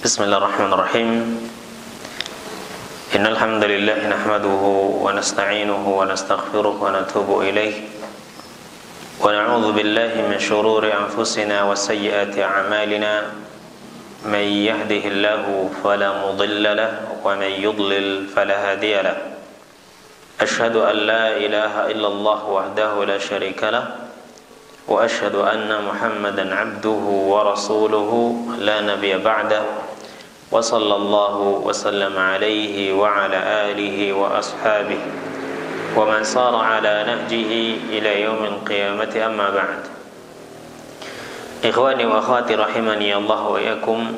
Bismillahirrahmanirrahim. Innal hamdalillah nahmaduhu wa nasta'inuhu wa nastaghfiruh wa natubu ilaih. Wa na'udzu billahi min shururi anfusina wa sayyiati a'malina. May yahdihillahu fala mudilla lahu wa may yudlil fala hadiya lahu. Asyhadu an la ilaha illallah wahdahu la syarika lahu wa asyhadu anna Muhammadan 'abduhu wa rasuluhu la nabiyya ba'dahu. Wa sallallahu wa sallam alaihi wa ala alihi wa ashabihi wa man sara ala nahjihi ila yaumil qiyamati, amma ba'd. Ikhwani wa akhwati rahimani Allah wa iyyakum.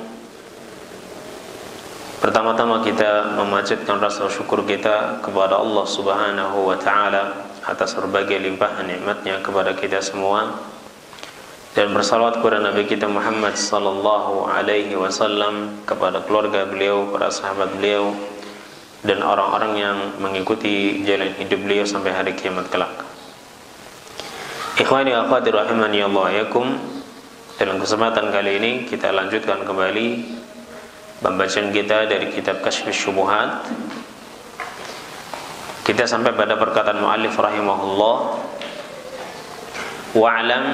Pertama-tama kita memanjatkan rasa syukur kita kepada Allah Subhanahu wa taala atas berbagai limpahan nikmatnya kepada kita semua, dan bersalawat kepada Nabi kita Muhammad sallallahu alaihi wasallam, kepada keluarga beliau, para sahabat beliau, dan orang-orang yang mengikuti jalan hidup beliau sampai hari kiamat kelak. Ikhwani wa akhwati rahimani Allah wa iyyakum. Dalam kesempatan kali ini kita lanjutkan kembali pembacaan kita dari kitab Kasyfus Syubuhat. Kita sampai pada perkataan muallif rahimahullah, wa'lam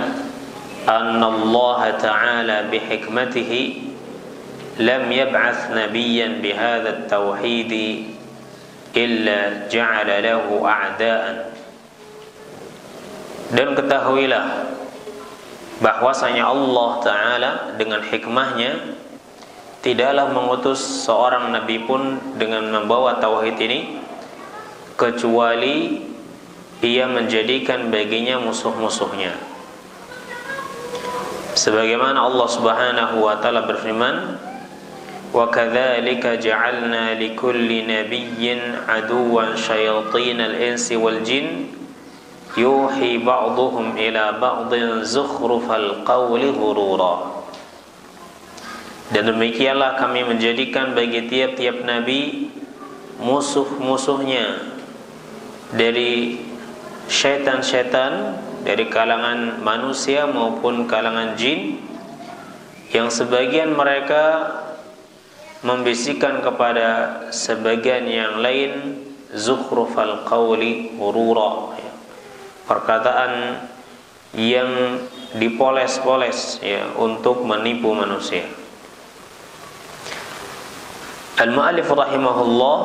anna Allah ta'ala bihikmatihi lam yab'ath nabiyyan bihadha at-tauhid illa ja'ala lahu a'da'an. Dan ketahuilah bahwasanya Allah ta'ala dengan hikmahnya tidaklah mengutus seorang nabi pun dengan membawa tauhid ini kecuali ia menjadikan baginya musuh-musuhnya. Sebagaimana Allah Subhanahu wa taala berfirman, wa kadzalika ja'alna likulli nabiyyin aduwwan syayatinal insi wal jin yuhi ba'dhum ila ba'dhin zukhrufal qawli ghurura. Dan demikianlah kami menjadikan bagi tiap-tiap nabi musuh-musuhnya dari syaitan-syaitan, dari kalangan manusia maupun kalangan jin, yang sebagian mereka membisikkan kepada sebagian yang lain zukhrufal qawli ghurura, perkataan yang dipoles-poles untuk menipu manusia. Al-mu'allif rahimahullah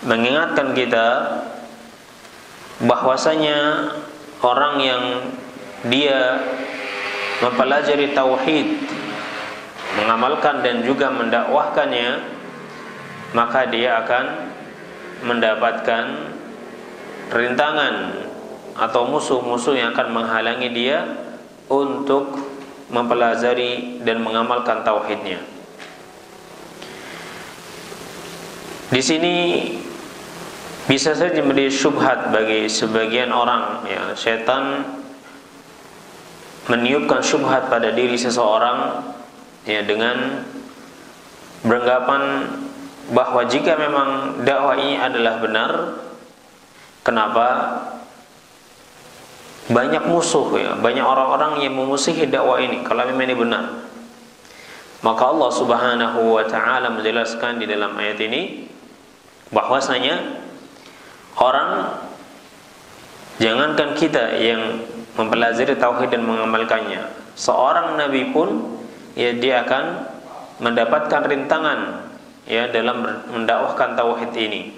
mengingatkan kita bahwasanya orang yang dia mempelajari tauhid, mengamalkan dan juga mendakwahkannya, maka dia akan mendapatkan rintangan atau musuh-musuh yang akan menghalangi dia untuk mempelajari dan mengamalkan tauhidnya. Di sini bisa saja menjadi syubhat bagi sebagian orang, setan meniupkan syubhat pada diri seseorang dengan beranggapan bahwa jika memang dakwah ini adalah benar, kenapa banyak musuh, banyak orang-orang yang memusuhi dakwah ini kalau memang ini benar. Maka Allah Subhanahu wa taala menjelaskan di dalam ayat ini bahwasanya orang, jangankan kita yang mempelajari tauhid dan mengamalkannya, seorang nabi pun dia akan mendapatkan rintangan dalam mendakwahkan tauhid ini.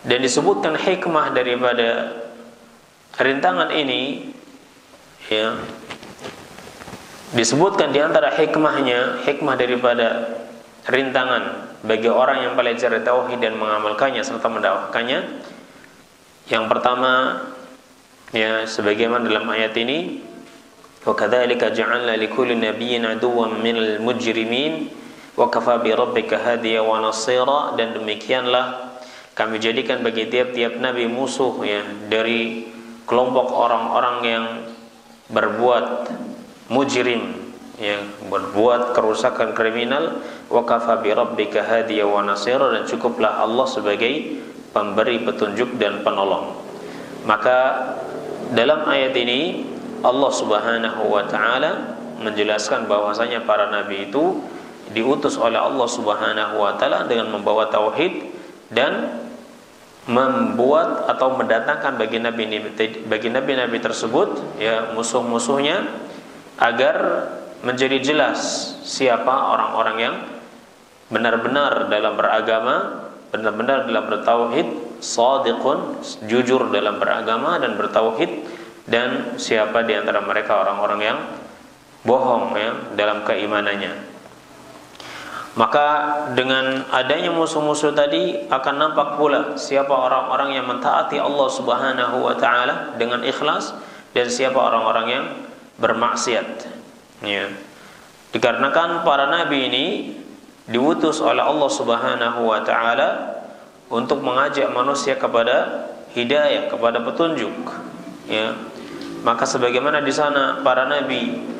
Dan disebutkan hikmah daripada rintangan ini, disebutkan di antara hikmahnya, hikmah daripada rintangan bagi orang yang belajar tauhid dan mengamalkannya serta mendakwahkannya. Yang pertama, sebagaimana dalam ayat ini, wa kadzalika ja'alna likulli nabiyyin aduwwan minal mujrimin wa kafa bi rabbika hadiya wa nasira. Dan demikianlah kami jadikan bagi tiap-tiap nabi musuh dari kelompok orang-orang yang berbuat mujrim, berbuat kerusakan kriminal. Wa kafa bi rabbika hadiya wa nasira. Dan cukuplah Allah sebagai pemberi petunjuk dan penolong. Maka dalam ayat ini Allah Subhanahu wa taala menjelaskan bahwasanya para nabi itu diutus oleh Allah Subhanahu wa taala dengan membawa tauhid dan membuat atau mendatangkan bagi nabi-nabi tersebut ya musuh-musuhnya, agar menjadi jelas siapa orang-orang yang benar-benar dalam beragama, benar-benar dalam bertauhid, shadiqun, jujur dalam beragama dan bertauhid, dan siapa di antara mereka orang-orang yang bohong ya dalam keimanannya. Maka dengan adanya musuh-musuh tadi akan nampak pula siapa orang-orang yang mentaati Allah Subhanahu wa taala dengan ikhlas dan siapa orang-orang yang bermaksiat. Ya. Dikarenakan para nabi ini diutus oleh Allah Subhanahu wa taala untuk mengajak manusia kepada hidayah, kepada petunjuk. Ya. Maka sebagaimana di sana para nabi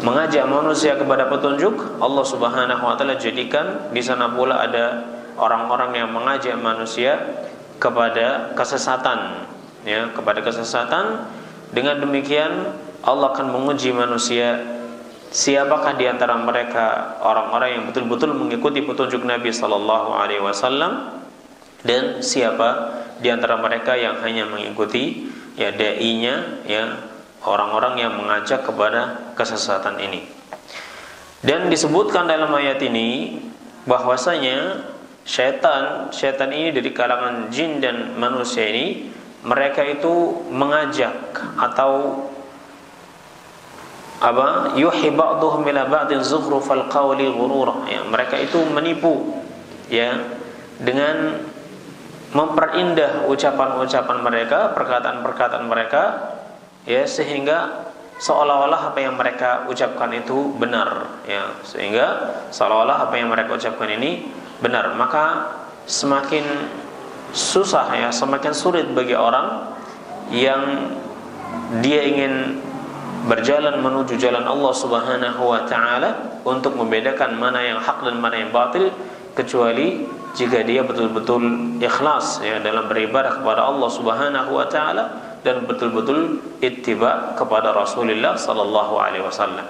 mengajak manusia kepada petunjuk, Allah Subhanahu wa taala jadikan di sana pula ada orang-orang yang mengajak manusia kepada kesesatan, ya, kepada kesesatan. Dengan demikian Allah akan menguji manusia, siapakah di antara mereka orang-orang yang betul-betul mengikuti petunjuk Nabi sallallahu alaihi wasallam, dan siapa di antara mereka yang hanya mengikuti ya dai-nya, ya, orang-orang yang mengajak kepada kesesatan ini. Dan disebutkan dalam ayat ini bahwasanya syaitan ini dari kalangan jin dan manusia ini, mereka itu mengajak atau yuhi ba'dhum ila ba'din zukhrufal qawli ghurura, ya, mereka itu menipu ya dengan memperindah ucapan-ucapan mereka, perkataan-perkataan mereka, ya, sehingga seolah-olah apa yang mereka ucapkan itu benar, ya, sehingga seolah-olah apa yang mereka ucapkan ini benar. Maka semakin susah, ya, semakin sulit bagi orang yang dia ingin berjalan menuju jalan Allah Subhanahu wa taala untuk membedakan mana yang hak dan mana yang batil, kecuali jika dia betul-betul ikhlas ya dalam beribadah kepada Allah Subhanahu wa taala dan betul-betul ittiba kepada Rasulullah sallallahu alaihi wasallam.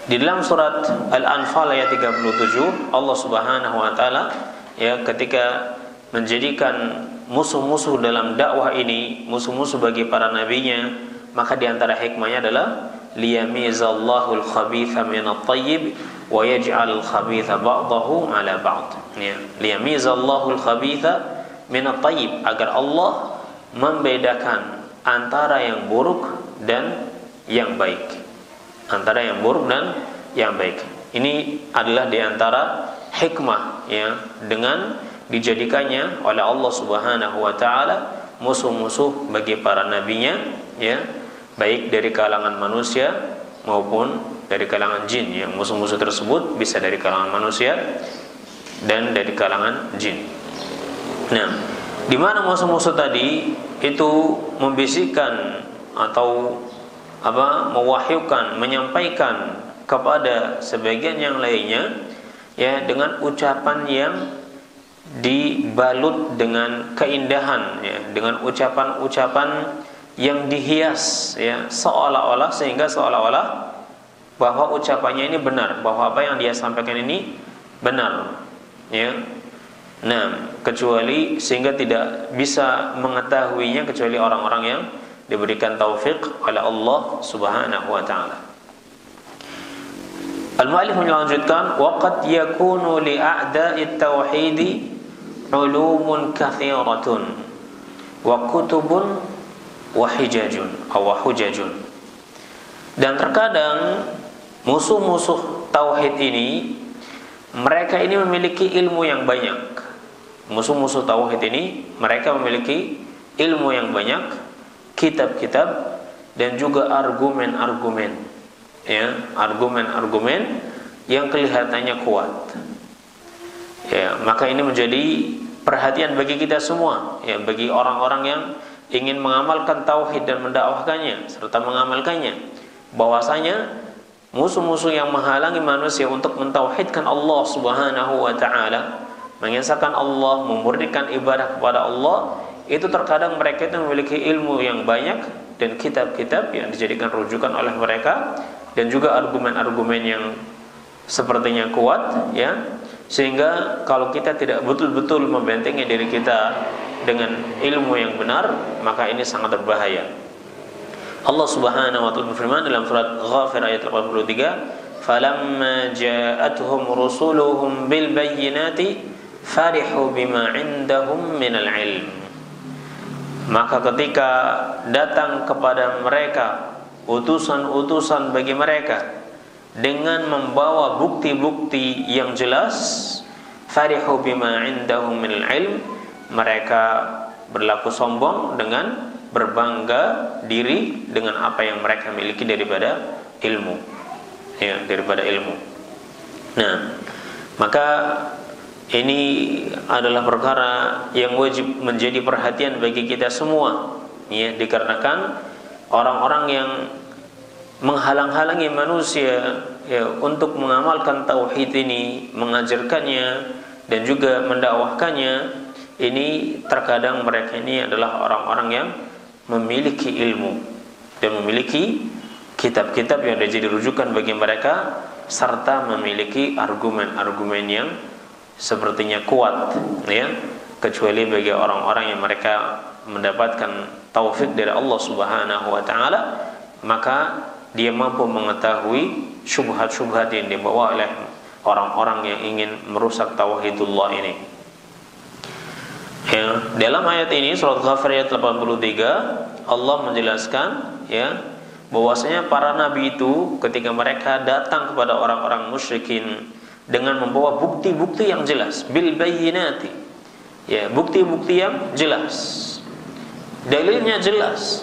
Di dalam surat Al-Anfal ayat 37, Allah Subhanahu wa taala ya ketika menjadikan musuh-musuh dalam dakwah ini, musuh-musuh bagi para nabinya, maka di antara hikmahnya adalah liyamizallahu al-khabitha minat thayyib wa yaj'alul khabitha ba'dahu 'ala ba'd. Ya, liyamizallahu al-khabitha minat thayyib, agar Allah membedakan antara yang buruk dan yang baik. Antara yang buruk dan yang baik. Ini adalah di antara hikmah ya dengan dijadikannya oleh Allah Subhanahu wa taala musuh-musuh bagi para nabinya, ya, baik dari kalangan manusia maupun dari kalangan jin. Yang musuh-musuh tersebut bisa dari kalangan manusia dan dari kalangan jin. Nah, di mana musuh-musuh tadi itu membisikkan atau mewahyukan, menyampaikan kepada sebagian yang lainnya ya dengan ucapan yang dibalut dengan keindahan ya, dengan ucapan-ucapan yang dihias ya seolah-olah, sehingga seolah-olah bahwa ucapannya ini benar, bahwa apa yang dia sampaikan ini benar ya. Nah, kecuali sehingga tidak bisa mengetahuinya kecuali orang-orang yang diberikan taufik oleh Allah Subhanahu wa taala. Al-mu'allif melanjutkan, wa qad yakunu li a'da'it tauhid ulumun katsiratun wa kutubun wa hijajun aw hujajun. Dan terkadang musuh-musuh tauhid ini, mereka ini memiliki ilmu yang banyak. Musuh-musuh tauhid ini mereka memiliki ilmu yang banyak, kitab-kitab, dan juga argumen-argumen ya, argumen-argumen yang kelihatannya kuat ya. Maka ini menjadi perhatian bagi kita semua ya, bagi orang-orang yang ingin mengamalkan tauhid dan mendakwahkannya serta mengamalkannya, bahwasanya musuh-musuh yang menghalangi manusia untuk mentauhidkan Allah Subhanahu wa taala, mengesahkan Allah, memurnikan ibadah kepada Allah, itu terkadang mereka itu memiliki ilmu yang banyak dan kitab-kitab yang dijadikan rujukan oleh mereka, dan juga argumen-argumen yang sepertinya kuat, ya, sehingga kalau kita tidak betul-betul membentengi diri kita dengan ilmu yang benar, maka ini sangat berbahaya. Allah Subhanahu wa taala berfirman dalam surat Ghafir ayat 83, "Falamma ja'atuhum rusuluhum bil bayyinati farihu bima 'indahum minal 'ilm." Maka ketika datang kepada mereka utusan-utusan bagi mereka dengan membawa bukti-bukti yang jelas, farihu bima 'indahum minal 'ilm, mereka berlaku sombong dengan berbangga diri dengan apa yang mereka miliki daripada ilmu, ya, daripada ilmu. Nah, maka ini adalah perkara yang wajib menjadi perhatian bagi kita semua, ya, dikarenakan orang-orang yang menghalang-halangi manusia, ya, untuk mengamalkan tauhid ini, mengajarkannya dan juga mendakwahkannya, ini terkadang mereka ini adalah orang-orang yang memiliki ilmu dan memiliki kitab-kitab yang jadi rujukan bagi mereka, serta memiliki argumen-argumen yang sepertinya kuat, ya, kecuali bagi orang-orang yang mereka mendapatkan taufik dari Allah Subhanahu wa taala, maka dia mampu mengetahui syubhat-syubhat yang dibawa oleh orang-orang yang ingin merusak tauhidullah ini. Ya, dalam ayat ini surat Ghafir ayat 83 Allah menjelaskan, ya, bahwasanya para nabi itu ketika mereka datang kepada orang-orang musyrikin dengan membawa bukti-bukti yang jelas, bil bayyinati, ya, bukti-bukti yang jelas, dalilnya jelas,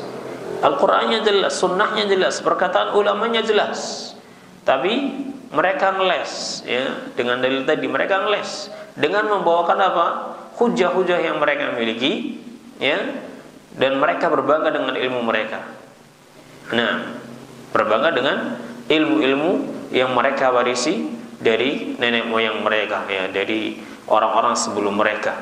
Al-Qur'annya jelas, sunnahnya jelas, perkataan ulamanya jelas, tapi mereka ngeles, ya, dengan dalil tadi mereka ngeles dengan membawakan apa? Hujah-hujah yang mereka miliki, ya, dan mereka berbangga dengan ilmu mereka. Nah, berbangga dengan ilmu-ilmu yang mereka warisi dari nenek moyang mereka, ya, dari orang-orang sebelum mereka,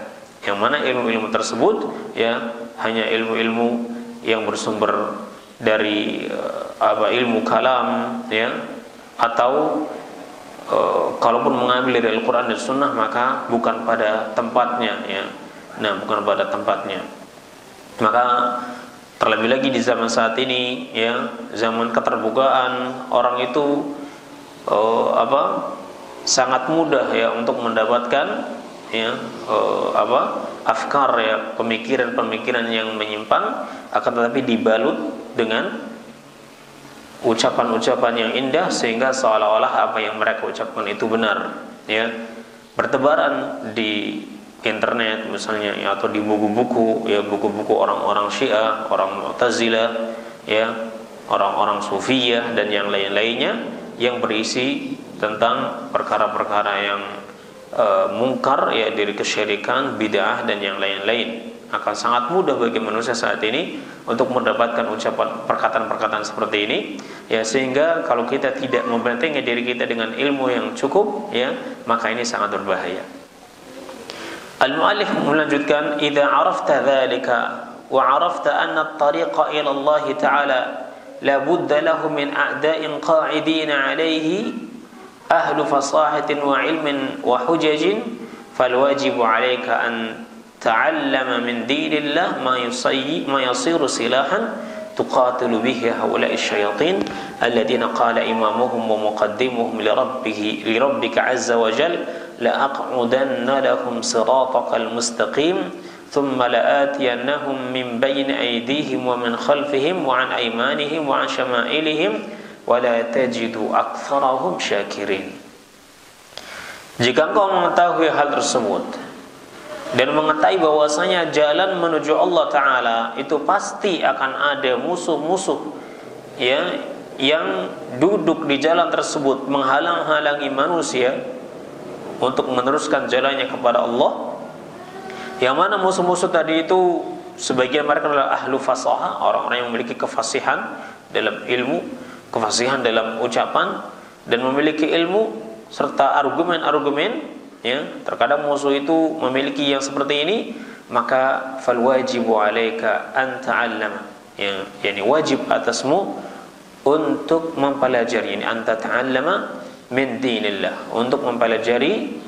yang mana ilmu-ilmu tersebut, ya, hanya ilmu-ilmu yang bersumber dari ilmu kalam, ya, atau kalaupun mengambil dari Al-Quran dan Sunnah, maka bukan pada tempatnya, ya. Nah, bukan pada tempatnya. Maka terlebih lagi di zaman saat ini, ya, zaman keterbukaan, orang itu sangat mudah, ya, untuk mendapatkan, ya, afkar, ya, pemikiran-pemikiran yang menyimpang, akan tetapi dibalut dengan ucapan-ucapan yang indah sehingga seolah-olah apa yang mereka ucapkan itu benar, ya, bertebaran di internet misalnya, ya, atau di buku-buku, ya, buku-buku orang-orang Syiah, orang Mu'tazilah, ya, orang-orang Sufiyah dan yang lain-lainnya yang berisi tentang perkara-perkara yang mungkar, ya, dari kesyirikan, bid'ah dan yang lain-lain. Akan sangat mudah bagi manusia saat ini untuk mendapatkan ucapan perkataan-perkataan seperti ini, ya, sehingga kalau kita tidak membentengi diri kita dengan ilmu yang cukup, ya, maka ini sangat berbahaya. Al-muallif melanjutkan, "Idza 'arafta dzalika wa 'arafta anna at-tariqa ila Allah ta'ala la budda lahu min a'da'in qa'idin 'alayhi ahlu fasahatin wa 'ilmin wa hujajin, fal wajibu 'alayka an ta'allama min dinillah ma yasiru silahan tuqatilu bihi haula'i syayatin alladziina qala imamuhum wa muqaddimuhum lirabbika 'azza wa jalla la aq'udanna lahum siratakal mustaqim thumma la'atiyannahum min bayni aydihim wa min khalfihim wa 'an aymanihim wa 'an syama'ilihim wa la tajidu aktsarahum syakirin." Jika engkau mengetahui hal tersebut dan mengetahui bahwasanya jalan menuju Allah Ta'ala itu pasti akan ada musuh-musuh, ya, yang duduk di jalan tersebut menghalang-halangi manusia untuk meneruskan jalannya kepada Allah, yang mana musuh-musuh tadi itu sebagian mereka adalah ahlu fasahah, orang-orang yang memiliki kefasihan dalam ilmu, kefasihan dalam ucapan, dan memiliki ilmu serta argumen-argumen. Ya, terkadang musuh itu memiliki yang seperti ini, maka fal wajibu 'alaika an ta'allama, ya, yani wajib atasmu untuk mempelajari, ini anta ta'allama, min dinillah, untuk mempelajari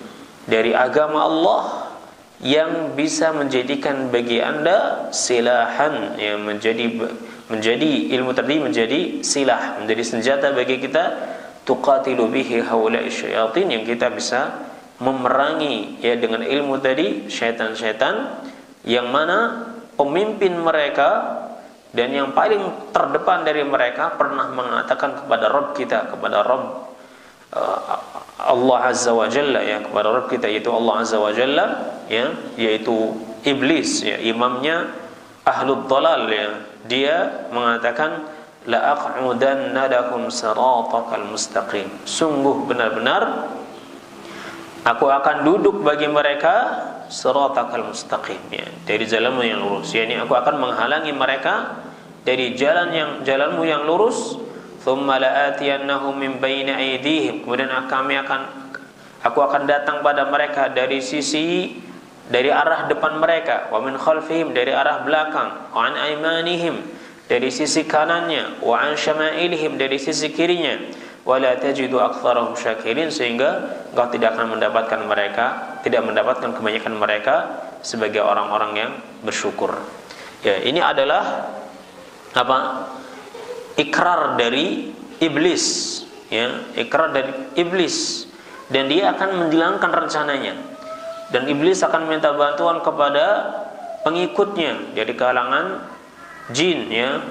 dari agama Allah yang bisa menjadikan bagi Anda silahan, yang menjadi ilmu tadi menjadi silah, menjadi senjata bagi kita, tuqatilu bihi haula'i syayatin, yang kita bisa memerangi ya dengan ilmu tadi syaitan-syaitan yang mana pemimpin mereka dan yang paling terdepan dari mereka pernah mengatakan kepada Rabb kita, kepada Rabb Allah Azza wa Jalla, ya, kepada Rabb kita yaitu Allah Azza wa Jalla, ya, yaitu iblis, ya, imamnya ahlul dhalal, ya. Dia mengatakan la aq'udanna lahum siratakal mustaqim, sungguh benar-benar aku akan duduk bagi mereka siratakal mustaqim, ya, dari jalanmu yang lurus, yakni aku akan menghalangi mereka dari jalanmu yang lurus. Thumma la'atiyannahum min baini aydihim, kemudian aku akan datang pada mereka dari arah depan mereka, wa min khalfihim, dari arah belakang, wa an aymanihim, dari sisi kanannya, wa an syama'ilihim, dari sisi kirinya, wa la tajidu aktsarahum syakirin, sehingga engkau tidak mendapatkan kebanyakan mereka sebagai orang-orang yang bersyukur. Ya, ini adalah apa? Ikrar dari iblis, ya, ikrar dari iblis, dan dia akan menjalankan rencananya, dan iblis akan minta bantuan kepada pengikutnya dari kalangan jin, ya,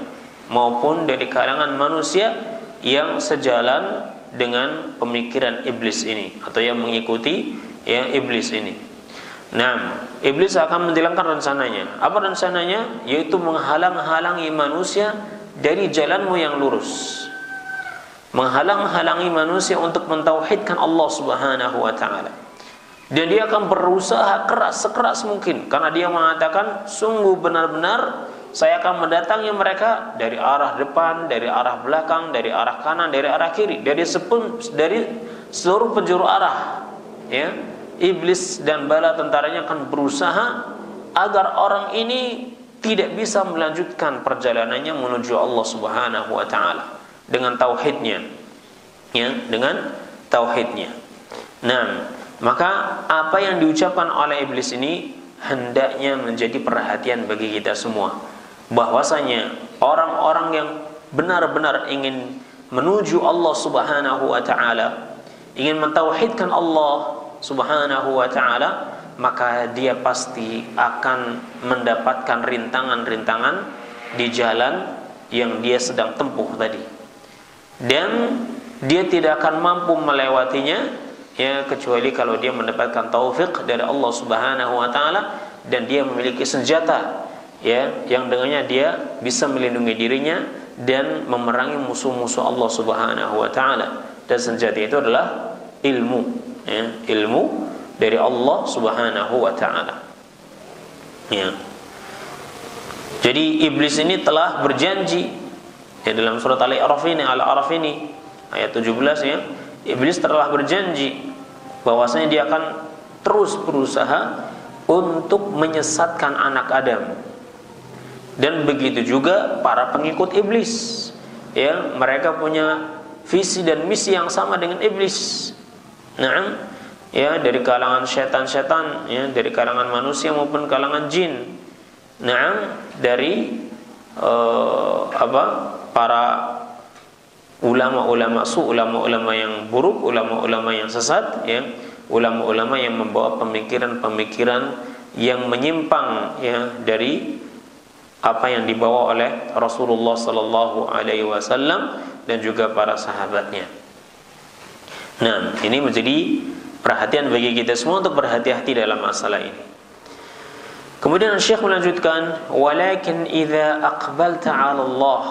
maupun dari kalangan manusia yang sejalan dengan pemikiran iblis ini atau yang mengikuti, ya, iblis ini. Nah, iblis akan menjalankan rencananya. Apa rencananya? Yaitu menghalang-halangi manusia dari jalanmu yang lurus, menghalang-halangi manusia untuk mentauhidkan Allah Subhanahu wa ta'ala. Dan dia akan berusaha sekeras mungkin, karena dia mengatakan sungguh benar-benar saya akan mendatangi mereka dari arah depan, dari arah belakang, dari arah kanan, dari arah kiri, dari seluruh penjuru arah, ya. Iblis dan bala tentaranya akan berusaha agar orang ini tidak bisa melanjutkan perjalanannya menuju Allah Subhanahu wa ta'ala dengan tauhidnya, ya, dengan tauhidnya. Nah, maka apa yang diucapkan oleh iblis ini hendaknya menjadi perhatian bagi kita semua, bahwasanya orang-orang yang benar-benar ingin menuju Allah Subhanahu wa ta'ala, ingin mentauhidkan Allah Subhanahu wa ta'ala, maka dia pasti akan mendapatkan rintangan-rintangan di jalan yang dia sedang tempuh tadi, dan dia tidak akan mampu melewatinya, ya, kecuali kalau dia mendapatkan taufik dari Allah Subhanahu wa ta'ala, dan dia memiliki senjata, ya, yang dengannya dia bisa melindungi dirinya dan memerangi musuh-musuh Allah Subhanahu wa ta'ala. Dan senjata itu adalah ilmu, ya, ilmu dari Allah Subhanahu wa ta'ala, ya. Jadi iblis ini telah berjanji, ya, dalam surat Al-A'raf ini ayat 17, ya, iblis telah berjanji bahwasanya dia akan terus berusaha untuk menyesatkan anak Adam, dan begitu juga para pengikut iblis, ya, mereka punya visi dan misi yang sama dengan iblis. Nah, ya, dari kalangan setan-setan, ya, dari kalangan manusia maupun kalangan jin. Nah, dari para ulama-ulama ulama-ulama yang buruk, ulama-ulama yang sesat, ya, ulama-ulama yang membawa pemikiran-pemikiran yang menyimpang, ya, dari apa yang dibawa oleh Rasulullah sallallahu alaihi wasallam dan juga para sahabatnya. Nah, ini menjadi perhatian bagi kita semua untuk berhati-hati dalam masalah ini. Kemudian Syekh melanjutkan, walakin idza aqbalta 'ala Allah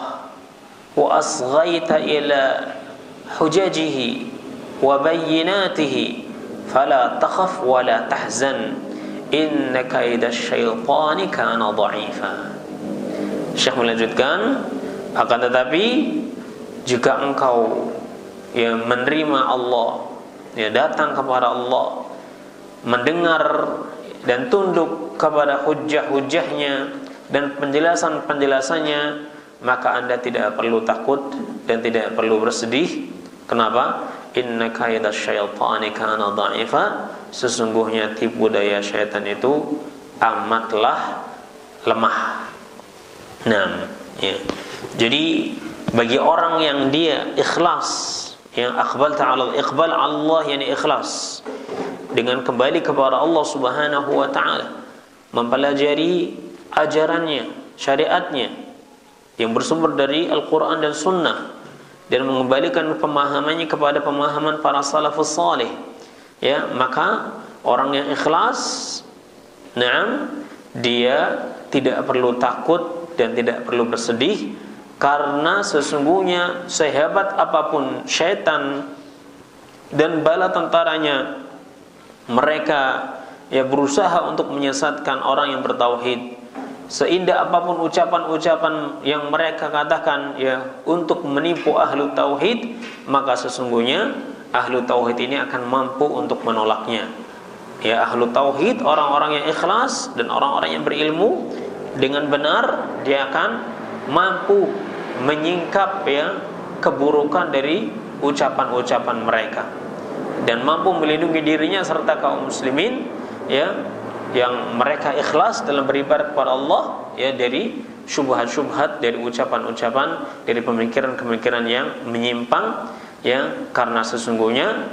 wa asghaita ila hujajihi wa bayyinatihi fala takhaf wa la tahzan innaka idza syaitani kana dha'ifa. Syekh melanjutkan, akan tetapi jika engkau, ya, menerima Allah, ya, datang kepada Allah, mendengar dan tunduk kepada hujjah-hujjahnya dan penjelasan-penjelasannya, maka Anda tidak perlu takut dan tidak perlu bersedih. Kenapa? inna kaida syaitani kana dha'ifa, sesungguhnya tipu daya syaitan itu amatlah lemah. Nah, ya. Jadi bagi orang yang dia ikhlas, yang iqbal Allah, yani ikhlas dengan kembali kepada Allah Subhanahu wa taala, mempelajari ajarannya, syariatnya yang bersumber dari Al-Qur'an dan Sunnah, dan mengembalikan pemahamannya kepada pemahaman para salafus salih, ya, maka orang yang ikhlas, dia tidak perlu takut dan tidak perlu bersedih, karena sesungguhnya sehebat apapun syaitan dan bala tentaranya, mereka ya berusaha untuk menyesatkan orang yang bertauhid. Seindah apapun ucapan-ucapan yang mereka katakan ya untuk menipu ahlu tauhid, maka sesungguhnya ahlu tauhid ini akan mampu untuk menolaknya. Ya, ahlu tauhid, orang-orang yang ikhlas dan orang-orang yang berilmu dengan benar, dia akan mampu menyingkap ya keburukan dari ucapan-ucapan mereka, dan mampu melindungi dirinya serta kaum muslimin ya yang mereka ikhlas dalam beribadah kepada Allah ya dari syubhat-syubhat, dari ucapan-ucapan, dari pemikiran-pemikiran yang menyimpang ya, karena sesungguhnya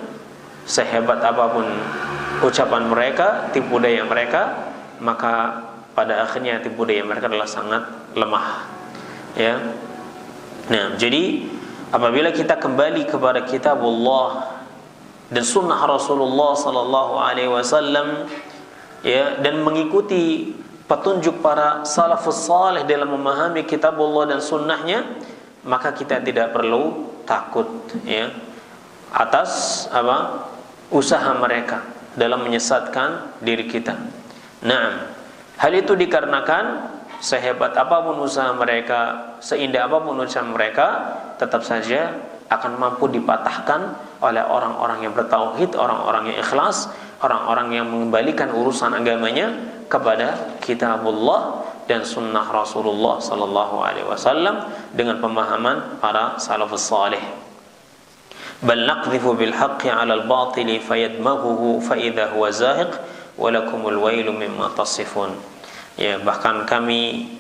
sehebat apapun ucapan mereka, tipu daya mereka, maka pada akhirnya tipu daya mereka adalah sangat lemah ya. Nah, jadi apabila kita kembali kepada kitabullah dan sunnah Rasulullah sallallahu alaihi wasallam ya, dan mengikuti petunjuk para salafus salih dalam memahami kitabullah dan sunnahnya, maka kita tidak perlu takut ya atas usaha mereka dalam menyesatkan diri kita. Nah, hal itu dikarenakan sehebat apapun usaha mereka, seindah apapun ucapan mereka, tetap saja akan mampu dipatahkan oleh orang-orang yang bertauhid, orang-orang yang ikhlas, orang-orang yang mengembalikan urusan agamanya kepada kitabullah dan sunnah Rasulullah sallallahu alaihi wasallam dengan pemahaman para salafus salih. Bal naqdhifu bil haqqi 'ala al batili fayadmaghuhu fa idza huwa zahiq wa lakumul wailu mimma tasifun. Ya, bahkan kami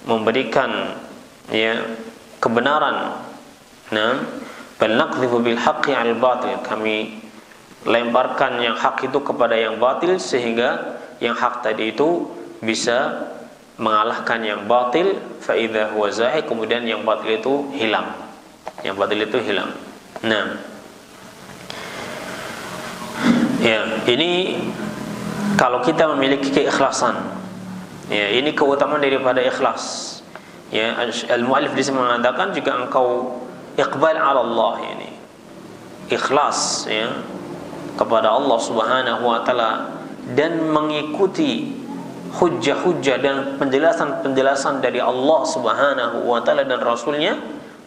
memberikan ya kebenaran. Nah, bal naqdhifu bil haqqi 'alal batil, kami lemparkan yang hak itu kepada yang batil sehingga yang hak tadi itu bisa mengalahkan yang batil, fa idza huwa zahiq, kemudian yang batil itu hilang. Yang batil itu hilang. Nah, ya, ini kalau kita memiliki keikhlasan, ya, ini keutamaan daripada ikhlas. Ya, al-muallif di sini mengatakan juga engkau iqbal 'ala Allah, ini ikhlas ya kepada Allah Subhanahu wa taala dan mengikuti hujjah-hujjah dan penjelasan-penjelasan dari Allah Subhanahu wa taala dan Rasulnya,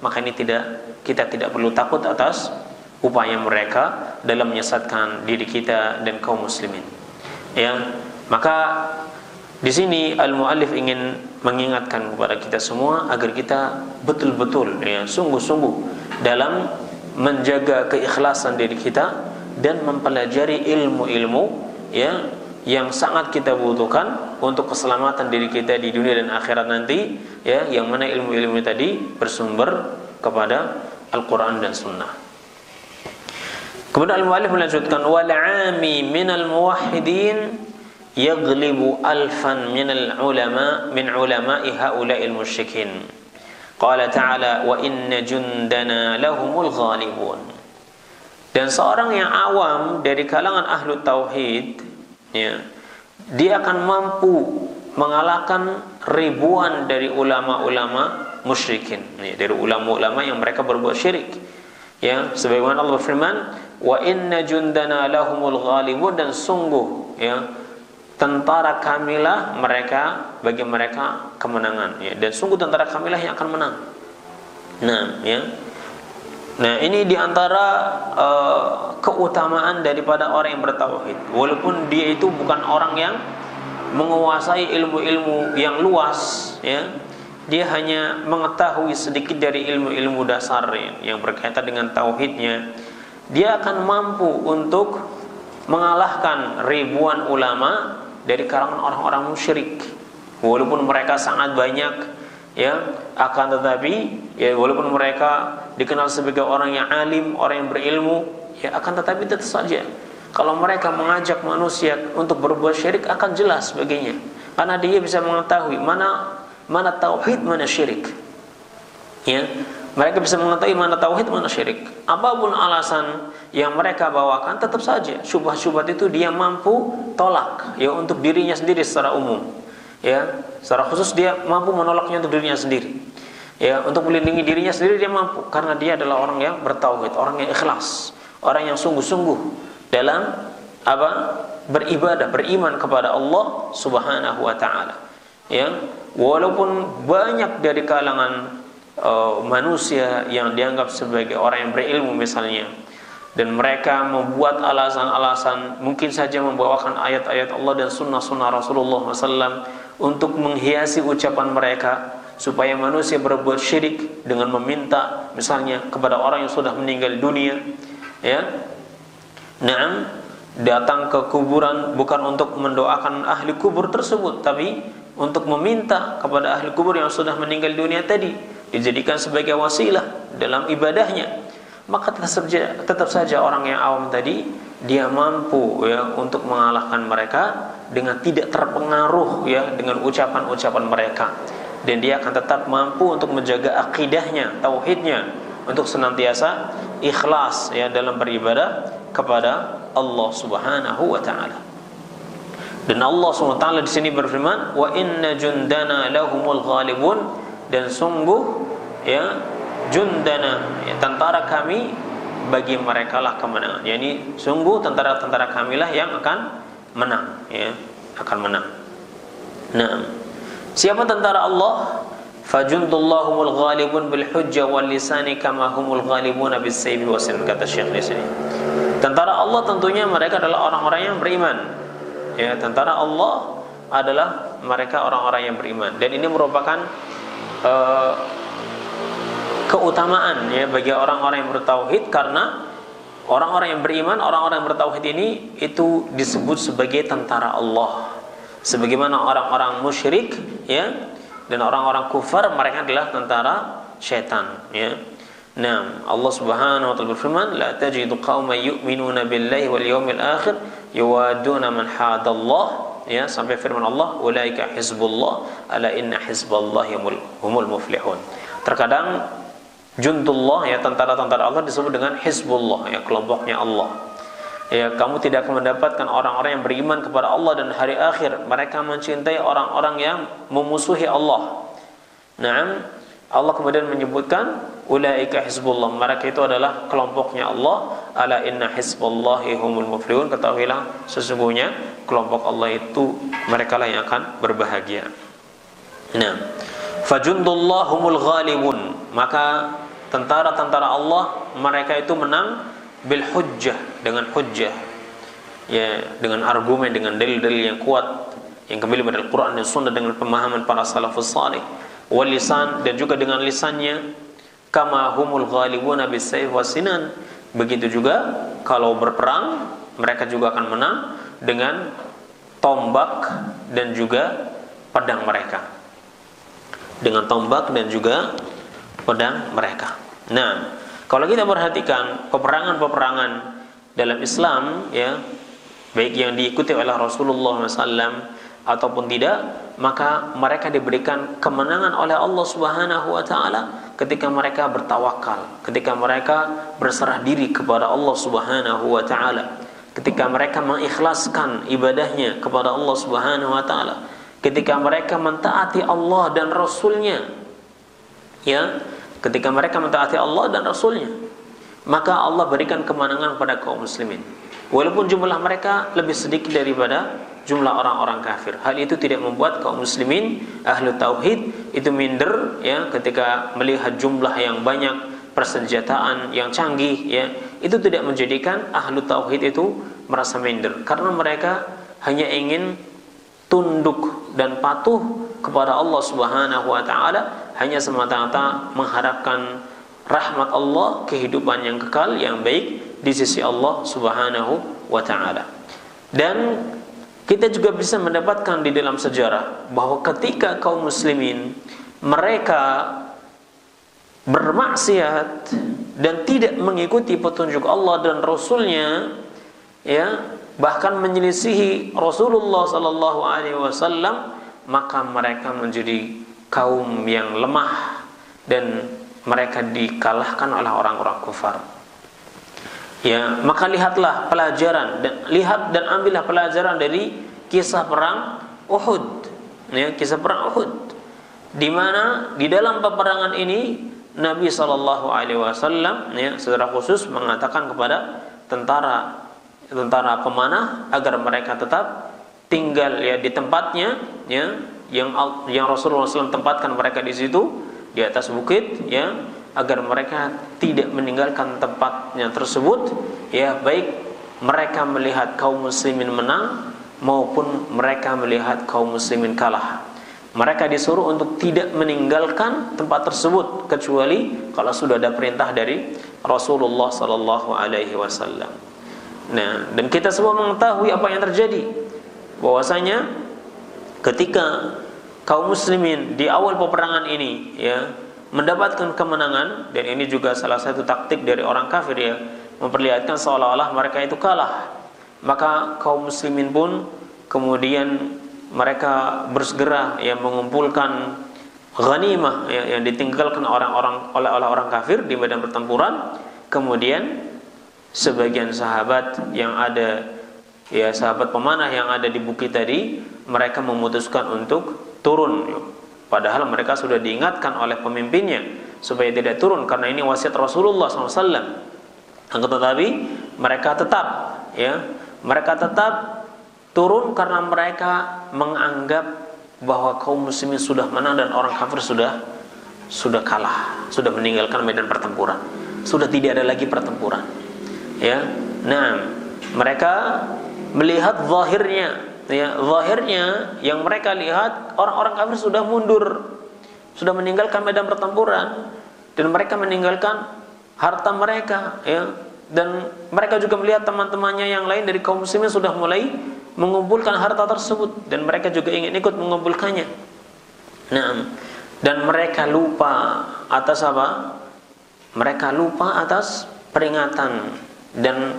maka ini kita tidak perlu takut atas upaya mereka dalam menyesatkan diri kita dan kaum muslimin. Ya, maka di sini al-muallif ingin mengingatkan kepada kita semua agar kita betul-betul ya sungguh-sungguh dalam menjaga keikhlasan diri kita dan mempelajari ilmu-ilmu ya yang sangat kita butuhkan untuk keselamatan diri kita di dunia dan akhirat nanti ya, yang mana ilmu-ilmu tadi bersumber kepada Al-Qur'an dan Sunnah. Kemudian al-muallif melanjutkan wal 'ami minal muwahhidin yaghlibu alfan minal ulama min ulama'i haula'il musyrikin. Qala ta'ala wa inna jundana lahumul ghalibun. Dan seorang yang awam dari kalangan ahlu tauhid ya, dia akan mampu mengalahkan ribuan dari ulama-ulama musyrikin ya, dari ulama-ulama yang mereka berbuat syirik ya, sebagaimana Allah berfirman wa inna jundana lahumul ghalibun, dan sungguh ya tentara kamilah mereka, bagi mereka kemenangan ya, dan sungguh tentara kamilah yang akan menang. Nah, ini diantara keutamaan daripada orang yang bertauhid, walaupun dia itu bukan orang yang menguasai ilmu-ilmu yang luas ya, dia hanya mengetahui sedikit dari ilmu-ilmu dasar yang berkaitan dengan tauhidnya, dia akan mampu untuk mengalahkan ribuan ulama dari kalangan orang-orang musyrik. Walaupun mereka sangat banyak, ya, akan tetapi ya walaupun mereka dikenal sebagai orang yang alim, orang yang berilmu, ya akan tetapi tetap saja kalau mereka mengajak manusia untuk berbuat syirik akan jelas sebagainya. Karena dia bisa mengetahui mana tauhid, mana syirik. Ya, mereka bisa mengetahui mana tauhid, mana syirik. Apapun alasan yang mereka bawakan, tetap saja syubhat-syubhat itu dia mampu tolak, ya, untuk dirinya sendiri secara umum. Ya, secara khusus dia mampu menolaknya untuk dirinya sendiri. Ya, untuk melindungi dirinya sendiri dia mampu karena dia adalah orang yang bertauhid, orang yang ikhlas, orang yang sungguh-sungguh dalam beribadah, beriman kepada Allah Subhanahu wa taala. Ya, walaupun banyak dari kalangan manusia yang dianggap sebagai orang yang berilmu misalnya, dan mereka membuat alasan-alasan, mungkin saja membawakan ayat-ayat Allah dan sunnah-sunnah Rasulullah SAW untuk menghiasi ucapan mereka supaya manusia berbuat syirik dengan meminta misalnya kepada orang yang sudah meninggal dunia, ya, datang ke kuburan bukan untuk mendoakan ahli kubur tersebut, tapi untuk meminta kepada ahli kubur yang sudah meninggal dunia tadi dijadikan sebagai wasilah dalam ibadahnya. Maka tetap saja orang yang awam tadi dia mampu, ya, untuk mengalahkan mereka dengan tidak terpengaruh, ya, dengan ucapan-ucapan mereka, dan dia akan tetap mampu untuk menjaga akidahnya, tauhidnya, untuk senantiasa ikhlas, ya, dalam beribadah kepada Allah Subhanahu wa taala. Dan Allah Subhanahu wa taala di sini berfirman, "Wa inna jundana lahumul ghalibun," dan sungguh, ya, jundana, ya, tentara kami bagi mereka lah kemenangan. Yani sungguh tentara-tentara kamilah yang akan menang, ya, akan menang. Nah, siapa tentara Allah? Fajundullahumul ghalibun bil hujjah wal lisani kama humul ghalibuna bis sayfi wasin, kata Syekh di sini. Tentara Allah tentunya mereka adalah orang-orang yang beriman. Ya, tentara Allah adalah mereka orang-orang yang beriman, dan ini merupakan keutamaan, ya, bagi orang-orang yang bertauhid, karena orang-orang yang beriman, orang-orang yang bertauhid ini itu disebut sebagai tentara Allah. Sebagaimana orang-orang musyrik, ya, dan orang-orang kufar mereka adalah tentara syaitan, ya. Nah, Allah Subhanahu wa taala berfirman, "La tajidu qauman yu'minuna billahi wal yawmil akhir yuwaduna man hadallah," ya, sampai firman Allah, "Ulaika hizbullah, ala inna hizballahi humul muflihun." Terkadang jundullah, ya, tentara-tentara Allah disebut dengan hizbullah, ya, kelompoknya Allah. Ya, kamu tidak akan mendapatkan orang-orang yang beriman kepada Allah dan hari akhir mereka mencintai orang-orang yang memusuhi Allah. Nah, Allah kemudian menyebutkan ulaika hizbullah, mereka itu adalah kelompoknya Allah. Ala inna hizballahi humul muflihun, ketahuilah sesungguhnya kelompok Allah itu mereka lah yang akan berbahagia. Nah, fajundullahumul ghalibun, maka tentara-tentara Allah mereka itu menang bil hujjah, dengan hujjah, ya, dengan argumen, dengan dalil-dalil yang kuat yang kembali pada Al-Quran dan Sunnah dengan pemahaman para salafus salih, wal lisan, dan juga dengan lisannya, kama humul ghalibuna bis sayf wasinan, begitu juga kalau berperang mereka juga akan menang dengan tombak dan juga pedang mereka, dengan tombak dan juga pedang mereka. Nah, kalau kita perhatikan peperangan-peperangan dalam Islam, ya, baik yang diikuti oleh Rasulullah SAW ataupun tidak, maka mereka diberikan kemenangan oleh Allah Subhanahu wa taala ketika mereka bertawakal, ketika mereka berserah diri kepada Allah Subhanahu wa taala, ketika mereka mengikhlaskan ibadahnya kepada Allah Subhanahu wa taala, ketika mereka mentaati Allah dan Rasulnya, ya, ketika mereka mentaati Allah dan Rasulnya, maka Allah berikan kemenangan pada kaum muslimin. Walaupun jumlah mereka lebih sedikit daripada jumlah orang-orang kafir, hal itu tidak membuat kaum muslimin ahlu tauhid itu minder, ya, ketika melihat jumlah yang banyak, persenjataan yang canggih, ya, itu tidak menjadikan ahlu tauhid itu merasa minder, karena mereka hanya ingin tunduk dan patuh kepada Allah Subhanahu wa taala, hanya semata-mata mengharapkan rahmat Allah, kehidupan yang kekal yang baik di sisi Allah Subhanahu wa taala. Dan kita juga bisa mendapatkan di dalam sejarah bahwa ketika kaum muslimin mereka bermaksiat dan tidak mengikuti petunjuk Allah dan Rasulnya, ya, bahkan menyelisihi Rasulullah sallallahu alaihi wasallam, maka mereka menjadi kaum yang lemah dan mereka dikalahkan oleh orang-orang kufar. Ya, maka lihatlah pelajaran dan ambillah pelajaran dari kisah perang Uhud. Ya, kisah perang Uhud, di mana di dalam peperangan ini Nabi sallallahu alaihi wasallam, ya, secara khusus mengatakan kepada tentara pemanah agar mereka tetap tinggal, ya, di tempatnya, ya, yang Rasulullah SAW tempatkan mereka di situ, di atas bukit, ya, agar mereka tidak meninggalkan tempatnya tersebut, ya, baik mereka melihat kaum muslimin menang maupun mereka melihat kaum muslimin kalah. Mereka disuruh untuk tidak meninggalkan tempat tersebut kecuali kalau sudah ada perintah dari Rasulullah sallallahu alaihi wasallam. Nah, dan kita semua mengetahui apa yang terjadi, bahwasanya ketika kaum muslimin di awal peperangan ini, ya, mendapatkan kemenangan, dan ini juga salah satu taktik dari orang kafir, ya, memperlihatkan seolah-olah mereka itu kalah, maka kaum muslimin pun kemudian mereka bersegera, ya, mengumpulkan ghanimah, ya, yang ditinggalkan oleh orang kafir di medan pertempuran. Kemudian sebagian sahabat yang ada, ya, sahabat pemanah yang ada di bukit tadi, mereka memutuskan untuk turun, padahal mereka sudah diingatkan oleh pemimpinnya supaya tidak turun karena ini wasiat Rasulullah SAW. Tetapi mereka tetap, ya, mereka tetap turun karena mereka menganggap bahwa kaum muslimin sudah menang dan orang kafir sudah kalah, sudah meninggalkan medan pertempuran, sudah tidak ada lagi pertempuran, ya. Nah, mereka melihat zahirnya, ya, zahirnya yang mereka lihat orang-orang kafir sudah mundur, sudah meninggalkan medan pertempuran, dan mereka meninggalkan harta mereka, ya, dan mereka juga melihat teman-temannya yang lain dari kaum muslimin sudah mulai mengumpulkan harta tersebut dan mereka juga ingin ikut mengumpulkannya. Nah, dan mereka lupa atas apa? Mereka lupa atas peringatan dan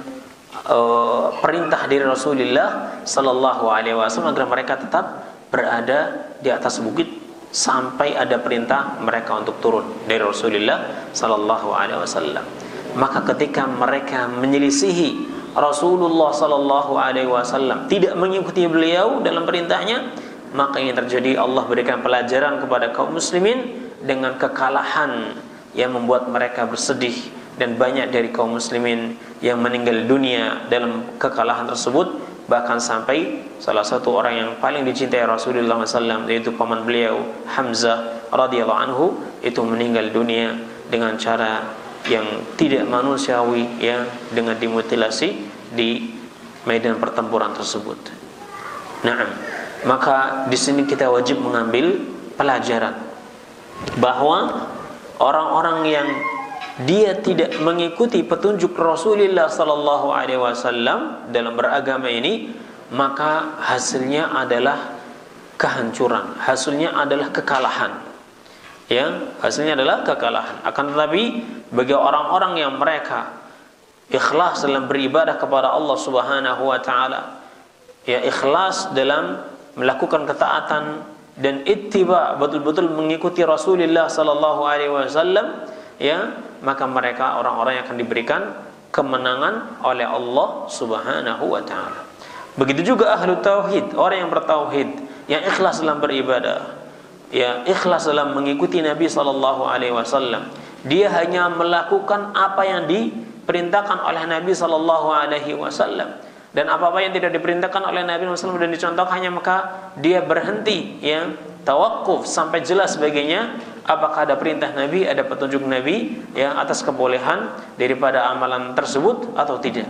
perintah dari Rasulullah sallallahu alaihi wasallam agar mereka tetap berada di atas bukit sampai ada perintah mereka untuk turun dari Rasulullah sallallahu alaihi wasallam. Maka ketika mereka menyelisihi Rasulullah sallallahu alaihi wasallam, tidak mengikuti beliau dalam perintahnya, maka yang terjadi Allah berikan pelajaran kepada kaum muslimin dengan kekalahan yang membuat mereka bersedih, dan banyak dari kaum muslimin yang meninggal dunia dalam kekalahan tersebut. Bahkan sampai salah satu orang yang paling dicintai Rasulullah SAW, yaitu paman beliau Hamzah radhiyallahu anhu, itu meninggal dunia dengan cara yang tidak manusiawi, ya, dengan dimutilasi di medan pertempuran tersebut. Nah, maka di sini kita wajib mengambil pelajaran bahwa orang-orang yang dia tidak mengikuti petunjuk Rasulullah sallallahu alaihi wasallam dalam beragama ini, maka hasilnya adalah kehancuran, hasilnya adalah kekalahan. Ya, hasilnya adalah kekalahan. Akan tetapi bagi orang-orang yang mereka ikhlas dalam beribadah kepada Allah Subhanahu wa taala, ya, ikhlas dalam melakukan ketaatan dan ittiba, betul-betul mengikuti Rasulullah sallallahu alaihi wasallam, ya, maka mereka orang-orang yang akan diberikan kemenangan oleh Allah Subhanahu wa taala. Begitu juga ahlu tauhid, orang yang bertauhid, yang ikhlas dalam beribadah, ya, ikhlas dalam mengikuti Nabi sallallahu alaihi wasallam. Dia hanya melakukan apa yang diperintahkan oleh Nabi sallallahu alaihi wasallam, dan apa-apa yang tidak diperintahkan oleh Nabi sallallahu alaihi wasallam dan dicontohkannya, maka dia berhenti, ya, tawakuf sampai jelas baginya apakah ada perintah Nabi, ada petunjuk Nabi, ya, atas kebolehan daripada amalan tersebut atau tidak.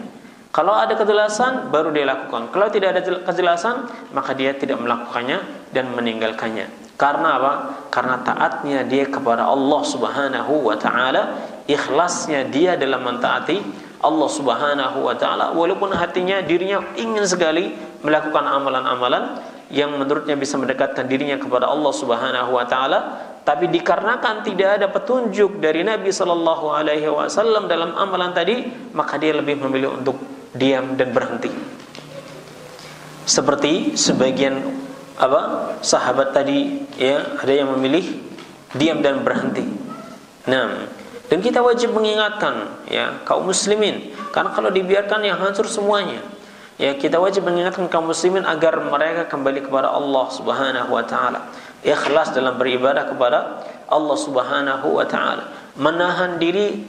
Kalau ada kejelasan baru dia lakukan. Kalau tidak ada kejelasan maka dia tidak melakukannya dan meninggalkannya. Karena apa? Karena taatnya dia kepada Allah Subhanahu wa taala, ikhlasnya dia dalam mentaati Allah Subhanahu wa taala, walaupun hatinya dirinya ingin sekali melakukan amalan-amalan yang menurutnya bisa mendekatkan dirinya kepada Allah Subhanahu wa taala, tapi dikarenakan tidak ada petunjuk dari Nabi sallallahu alaihi wasallam dalam amalan tadi, maka dia lebih memilih untuk diam dan berhenti. Seperti sebagian sahabat tadi, ya, ada yang memilih diam dan berhenti. Nah, dan kita wajib mengingatkan, ya, kaum muslimin, karena kalau dibiarkan yang hancur semuanya. Ya, kita wajib mengingatkan kaum muslimin agar mereka kembali kepada Allah Subhanahu wa taala, ikhlas dalam beribadah kepada Allah Subhanahu wa taala, menahan diri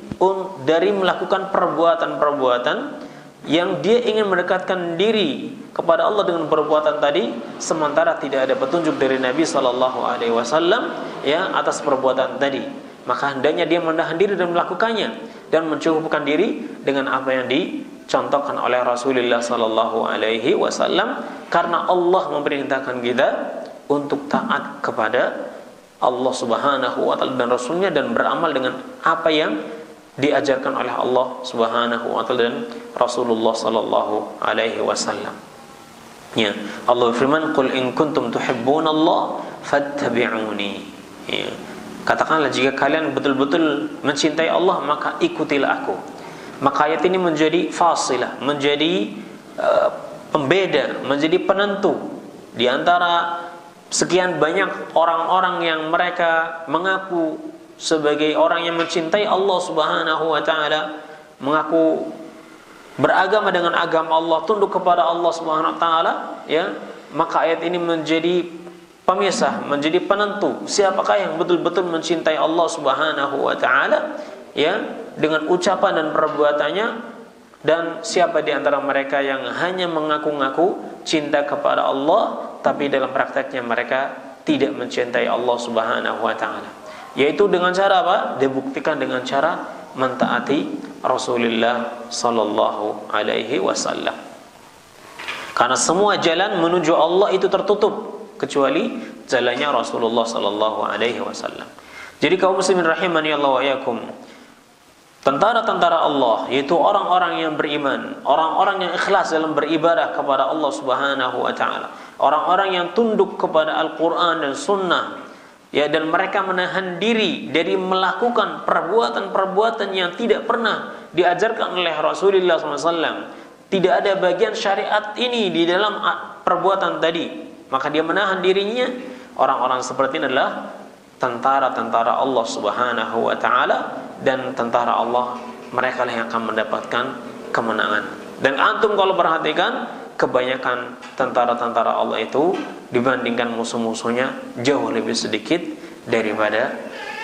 dari melakukan perbuatan-perbuatan yang dia ingin mendekatkan diri kepada Allah dengan perbuatan tadi, sementara tidak ada petunjuk dari Nabi sallallahu alaihi wasallam, ya, atas perbuatan tadi. Maka hendaknya dia menahan diri dan melakukannya dan mencukupkan diri dengan apa yang dicontohkan oleh Rasulullah sallallahu alaihi wasallam, karena Allah memerintahkan kita untuk taat kepada Allah Subhanahu wa taala dan Rasulnya, dan beramal dengan apa yang diajarkan oleh Allah Subhanahu wa taala dan Rasulullah sallallahu alaihi wasallam. Ya, Allah berfirman, "Qul in kuntum tuhibbunallah fattabi'uni." Ya. Katakanlah, jika kalian betul-betul mencintai Allah, maka ikutilah aku. Maka ayat ini menjadi fasilah, menjadi pembeda, menjadi penentu di antara sekian banyak orang-orang yang mereka mengaku sebagai orang yang mencintai Allah Subhanahu wa taala, mengaku beragama dengan agama Allah, tunduk kepada Allah Subhanahu wa taala, ya, maka ayat ini menjadi pemisah, menjadi penentu siapakah yang betul-betul mencintai Allah Subhanahu wa taala, ya, dengan ucapan dan perbuatannya, dan siapa di antara mereka yang hanya mengaku-ngaku cinta kepada Allah tapi dalam prakteknya mereka tidak mencintai Allah Subhanahu wa taala. Yaitu dengan cara apa? Dibuktikan dengan cara mentaati Rasulullah sallallahu alaihi wasallam. Karena semua jalan menuju Allah itu tertutup kecuali jalannya Rasulullah sallallahu alaihi wasallam. Jadi kaum muslimin rahimani Allah wa iyyakum, tentara-tentara Allah, yaitu orang-orang yang beriman, orang-orang yang ikhlas dalam beribadah kepada Allah Subhanahu wa taala, orang-orang yang tunduk kepada Al-Qur'an dan Sunnah, ya, dan mereka menahan diri dari melakukan perbuatan-perbuatan yang tidak pernah diajarkan oleh Rasulullah SAW. Tidak ada bagian syariat ini di dalam perbuatan tadi, maka dia menahan dirinya. Orang-orang seperti ini adalah tentara-tentara Allah Subhanahu wa taala, dan tentara Allah mereka lah yang akan mendapatkan kemenangan. Dan antum kalau perhatikan, kebanyakan tentara-tentara Allah itu dibandingkan musuh-musuhnya jauh lebih sedikit daripada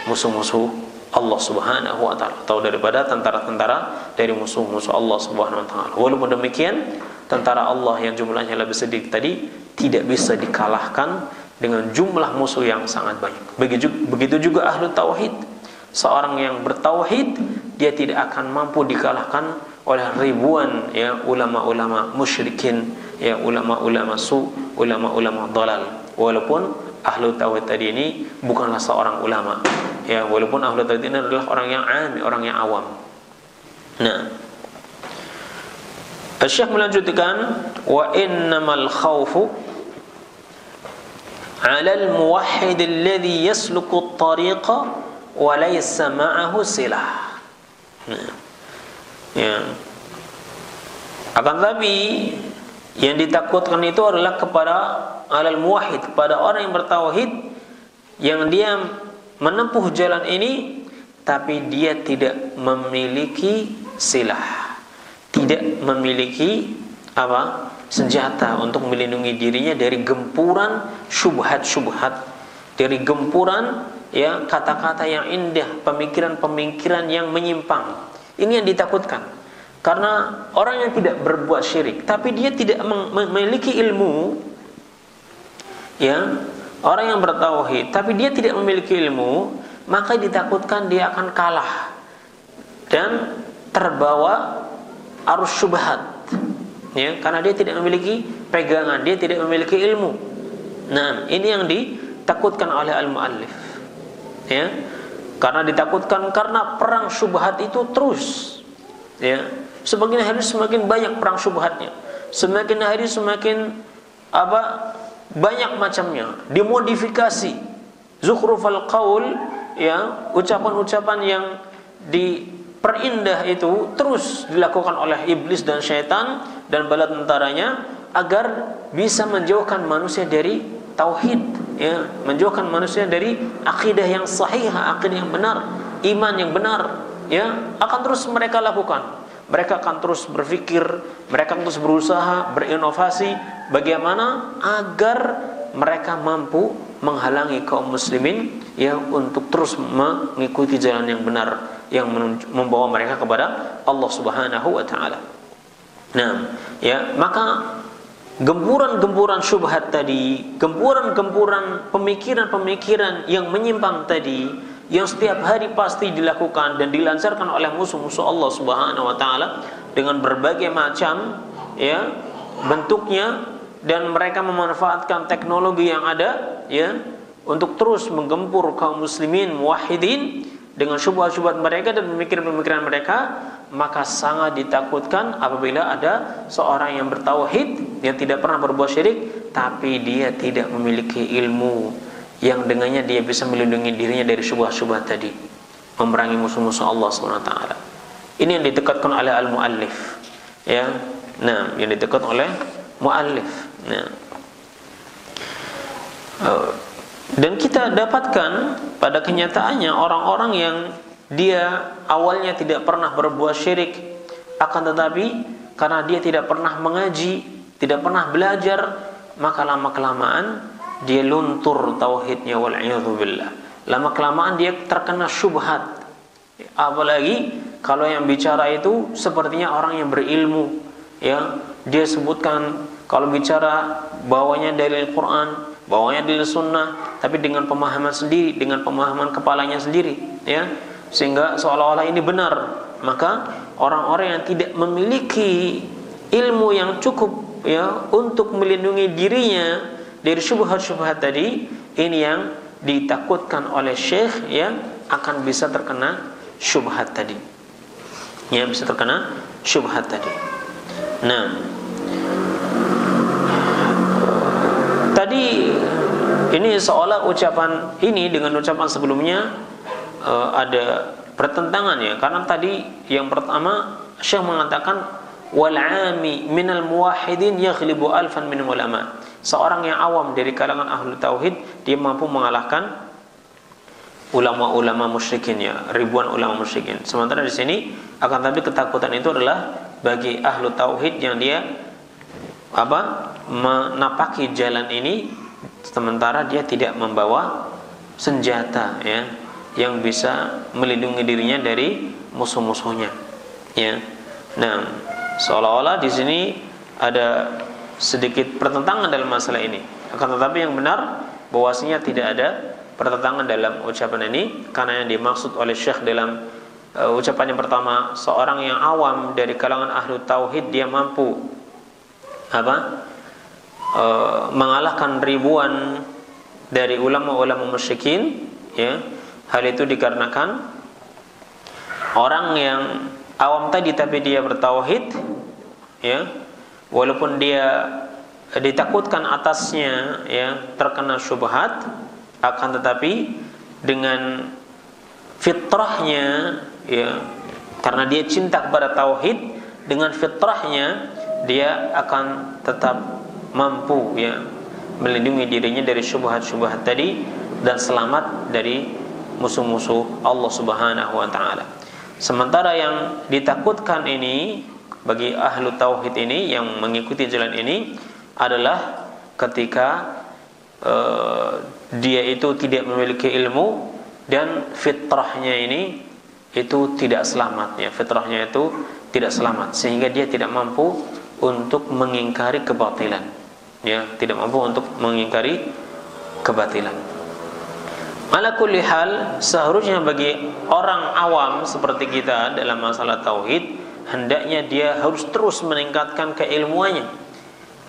musuh-musuh Allah Subhanahu wa taala, atau daripada tentara-tentara dari musuh-musuh Allah Subhanahu wa taala. Walaupun demikian, tentara Allah yang jumlahnya lebih sedikit tadi tidak bisa dikalahkan dengan jumlah musuh yang sangat banyak. Begitu juga ahlu tauhid. Seorang yang bertauhid, dia tidak akan mampu dikalahkan oleh ribuan, ya, ulama-ulama musyrikin, ya, ulama-ulama ulama-ulama dalal. Walaupun ahlu tauhid tadi ini bukanlah seorang ulama, ya, walaupun ahlu tauhid ini adalah orang yang orang yang awam. Nah, Syekh melanjutkan, wa innamal khawfu 'alal muwahhid alladhi yasluku at-tariqa wa laysa ma'ahu silah. Nah, ya. Akan tapi yang ditakutkan itu adalah kepada alal muwahhid, kepada orang yang bertauhid, yang dia menempuh jalan ini tapi dia tidak memiliki silah, tidak memiliki senjata untuk melindungi dirinya dari gempuran syubhat-syubhat, dari gempuran, ya, kata-kata yang indah, pemikiran-pemikiran yang menyimpang. Ini yang ditakutkan. Karena orang yang tidak berbuat syirik tapi dia tidak memiliki ilmu, ya, orang yang bertauhid tapi dia tidak memiliki ilmu, maka ditakutkan dia akan kalah dan terbawa arus syubhat. ya, karena dia tidak memiliki pegangan, dia tidak memiliki ilmu. Nah, ini yang ditakutkan oleh al-muallif, ya, karena ditakutkan karena perang syubhat itu terus, ya, semakin hari semakin banyak perang syubhatnya, semakin hari semakin banyak macamnya, dimodifikasi, zukhrufal qaul, ya, ucapan-ucapan yang diperindah itu terus dilakukan oleh iblis dan syaitan dan bala tentaranya agar bisa menjauhkan manusia dari tauhid, ya, menjauhkan manusia dari akidah yang sahih, akidah yang benar, iman yang benar, ya, akan terus mereka lakukan. Mereka akan terus berpikir, mereka akan terus berusaha, berinovasi bagaimana agar mereka mampu menghalangi kaum muslimin, ya, untuk terus mengikuti jalan yang benar yang membawa mereka kepada Allah Subhanahu wa taala. Nah, ya, maka gempuran-gempuran syubhat tadi, gempuran-gempuran pemikiran-pemikiran yang menyimpang tadi, yang setiap hari pasti dilakukan dan dilancarkan oleh musuh-musuh Allah Subhanahu wa taala dengan berbagai macam, ya, bentuknya, dan mereka memanfaatkan teknologi yang ada, ya, untuk terus menggempur kaum muslimin muwahhidin dengan syubhat-syubhat mereka dan pemikiran-pemikiran mereka. Maka sangat ditakutkan apabila ada seorang yang bertauhid, yang tidak pernah berbuat syirik, tapi dia tidak memiliki ilmu yang dengannya dia bisa melindungi dirinya dari syubhat-syubhat tadi, memerangi musuh-musuh Allah SWT. Ini yang ditekatkan oleh al-muallif, ya. Nah, yang ditekatkan oleh muallif. Nah, dan kita dapatkan pada kenyataannya orang-orang yang dia awalnya tidak pernah berbuat syirik, akan tetapi karena dia tidak pernah mengaji, tidak pernah belajar, maka lama-kelamaan dia luntur tauhidnya, wal'iyadzubillah. Lama-kelamaan dia terkena syubhat. Apalagi kalau yang bicara itu sepertinya orang yang berilmu, ya. Dia sebutkan kalau bicara bawanya dari Al-Quran, bawanya dari Sunnah, tapi dengan pemahaman sendiri, dengan pemahaman kepalanya sendiri, ya, sehingga seolah-olah ini benar. Maka orang-orang yang tidak memiliki ilmu yang cukup, ya, untuk melindungi dirinya dari syubhat-syubhat tadi, ini yang ditakutkan oleh syekh, ya, akan bisa terkena syubhat tadi, ya, bisa terkena syubhat tadi. Nah, tadi ini seolah ucapan ini dengan ucapan sebelumnya ada pertentangan, ya, karena tadi yang pertama syekh mengatakan wal 'ami minal muwahhidin yaghlibu alfan min ulama. Seorang yang awam dari kalangan ahlu tauhid, dia mampu mengalahkan ulama-ulama musyrikin, ya, ribuan ulama musyrikin. Sementara di sini akan tapi ketakutan itu adalah bagi ahlu tauhid yang dia menapaki jalan ini, sementara dia tidak membawa senjata, ya, yang bisa melindungi dirinya dari musuh-musuhnya, ya. Nah, seolah-olah di sini ada sedikit pertentangan dalam masalah ini. Akan tetapi yang benar bahwasanya tidak ada pertentangan dalam ucapan ini, karena yang dimaksud oleh syekh dalam ucapan yang pertama, seorang yang awam dari kalangan ahlu tauhid dia mampu mengalahkan ribuan dari ulama-ulama musyrikin, ya. Hal itu dikarenakan orang yang awam tadi tapi dia bertauhid, ya, walaupun dia ditakutkan atasnya, ya, terkena syubhat, akan tetapi dengan fitrahnya, ya, karena dia cinta kepada tauhid, dengan fitrahnya dia akan tetap mampu, ya, melindungi dirinya dari syubhat-syubhat tadi dan selamat dari musuh-musuh Allah Subhanahu wa taala. Sementara yang ditakutkan ini bagi ahlu tauhid ini yang mengikuti jalan ini adalah ketika dia itu tidak memiliki ilmu dan fitrahnya ini itu tidak selamat, ya, fitrahnya itu tidak selamat, sehingga dia tidak mampu untuk mengingkari kebatilan, ya, tidak mampu untuk mengingkari kebatilan. Ala kulli hal, seharusnya bagi orang awam seperti kita dalam masalah tauhid, hendaknya dia harus terus meningkatkan keilmuannya,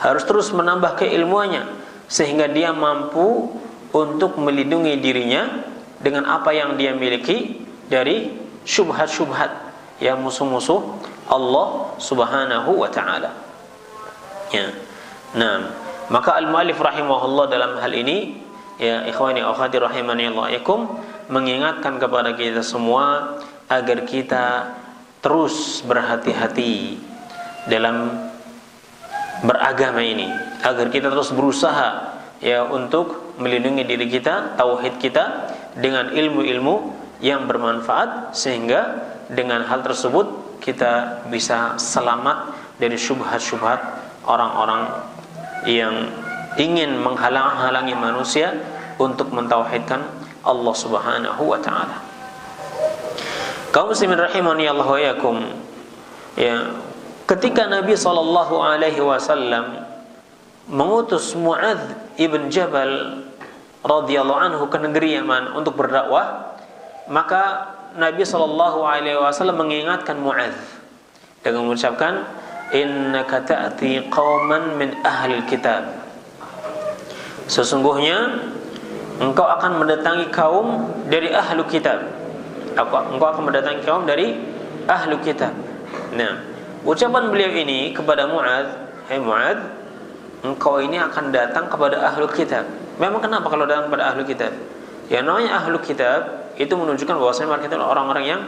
harus terus menambah keilmuannya, sehingga dia mampu untuk melindungi dirinya dengan apa yang dia miliki dari syubhat-syubhat yang musuh-musuh Allah Subhanahu wa ta'ala. Ya. Nah, maka al-muallif rahimahullah dalam hal ini, ya ikhwani akhwati rahimani Allah yakum, mengingatkan kepada kita semua agar kita terus berhati-hati dalam beragama ini, agar kita terus berusaha ya untuk melindungi diri kita, tauhid kita dengan ilmu-ilmu yang bermanfaat, sehingga dengan hal tersebut kita bisa selamat dari syubhat-syubhat orang-orang yang ingin menghalang-halangi manusia untuk mentauhidkan Allah Subhanahu wa ta'ala. Kaum muslimin rahimani Allah wa yakum, ya, ketika Nabi sallallahu alaihi wasallam mengutus Mu'adz ibn Jabal radhiyallahu anhu ke negeri Yaman untuk berdakwah, maka Nabi sallallahu alaihi wasallam mengingatkan Mu'adz dengan mengucapkan, innaka ta'ti qauman min ahli kitab, sesungguhnya engkau akan mendatangi kaum dari ahlu kitab. Engkau akan mendatangi kaum dari ahlu kitab. Nah, ucapan beliau ini kepada Mu'adz, hai Mu'adz, engkau ini akan datang kepada ahlu kitab. Memang kenapa kalau datang kepada ahlu kitab? Ya, namanya ahlu kitab itu menunjukkan bahwasanya mereka itu orang-orang yang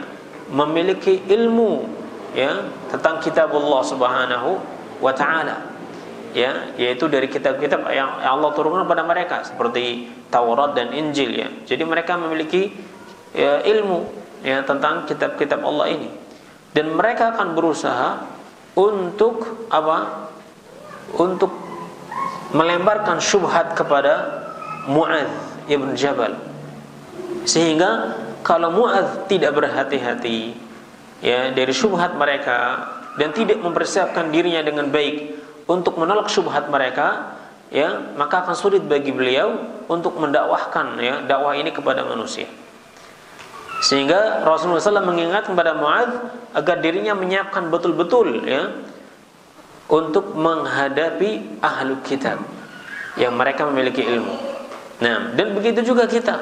memiliki ilmu ya tentang kitabullah Subhanahu wa ta'ala, ya, yaitu dari kitab-kitab yang Allah turunkan kepada mereka seperti Taurat dan Injil, ya. Jadi mereka memiliki ya, ilmu ya tentang kitab-kitab Allah ini, dan mereka akan berusaha untuk apa? Untuk melemparkan syubhat kepada Mu'adz ibn Jabal, sehingga kalau Mu'adz tidak berhati-hati ya dari syubhat mereka dan tidak mempersiapkan dirinya dengan baik untuk menolak syubhat mereka, ya, maka akan sulit bagi beliau untuk mendakwahkan ya dakwah ini kepada manusia. Sehingga Rasulullah SAW mengingat kepada Mu'adz agar dirinya menyiapkan betul-betul ya untuk menghadapi ahlu kitab yang mereka memiliki ilmu. Nah, dan begitu juga kita.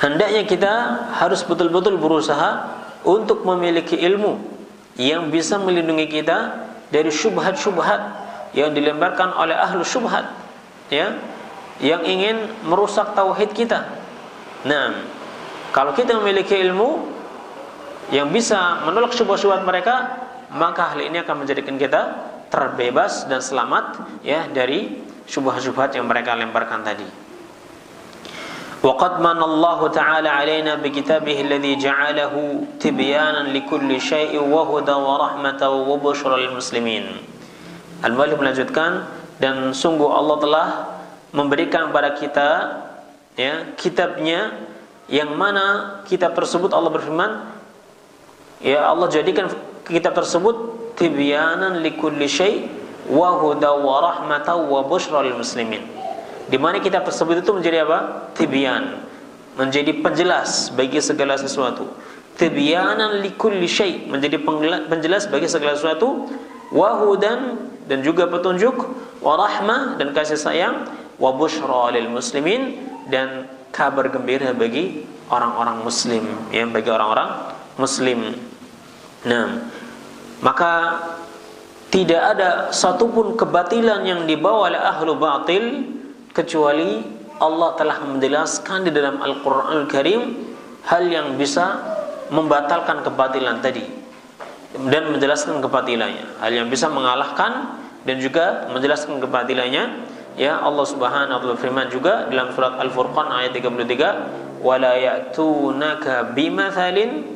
Hendaknya kita harus betul-betul berusaha untuk memiliki ilmu yang bisa melindungi kita dari syubhat-syubhat yang dilemparkan oleh ahlu syubhat, ya, yang ingin merusak tauhid kita. Nah, kalau kita memiliki ilmu yang bisa menolak syubhat-syubhat mereka, maka hal ini akan menjadikan kita terbebas dan selamat ya dari syubhat-syubhat yang mereka lemparkan tadi. وقد من الله تعالى علينا بكتابه الذي جعله تبيانا لكل شيء وهدى ورحمة وبشرى للمسلمين. Al-Muallif melanjutkan, dan sungguh Allah telah memberikan kepada kita ya kitabnya, yang mana kitab tersebut Allah berfirman, ya Allah jadikan kitab tersebut tibyanan likulli syai' wa huda wa rahmatan wa busyra lil muslimin. Di mana kitab tersebut itu menjadi apa? Tibyan, menjadi penjelas bagi segala sesuatu. Tibyanan likulli syai', menjadi penjelas bagi segala sesuatu. Wa hudan, dan juga petunjuk. Wa rahmah, dan kasih sayang. Wa busyra lil muslimin, dan kabar gembira bagi orang-orang muslim, ya, bagi orang-orang muslim. Nah, maka tidak ada satupun kebatilan yang dibawa oleh ahlu batil kecuali Allah telah menjelaskan di dalam Al-Quranul Karim hal yang bisa membatalkan kebatilan tadi dan menjelaskan kebatilannya, hal yang bisa mengalahkan dan juga menjelaskan kebatilannya. Ya, Allah Subhanahu wa ta'ala firman juga dalam surat Al-Furqan ayat 33, wala ya'tunaka bimathalin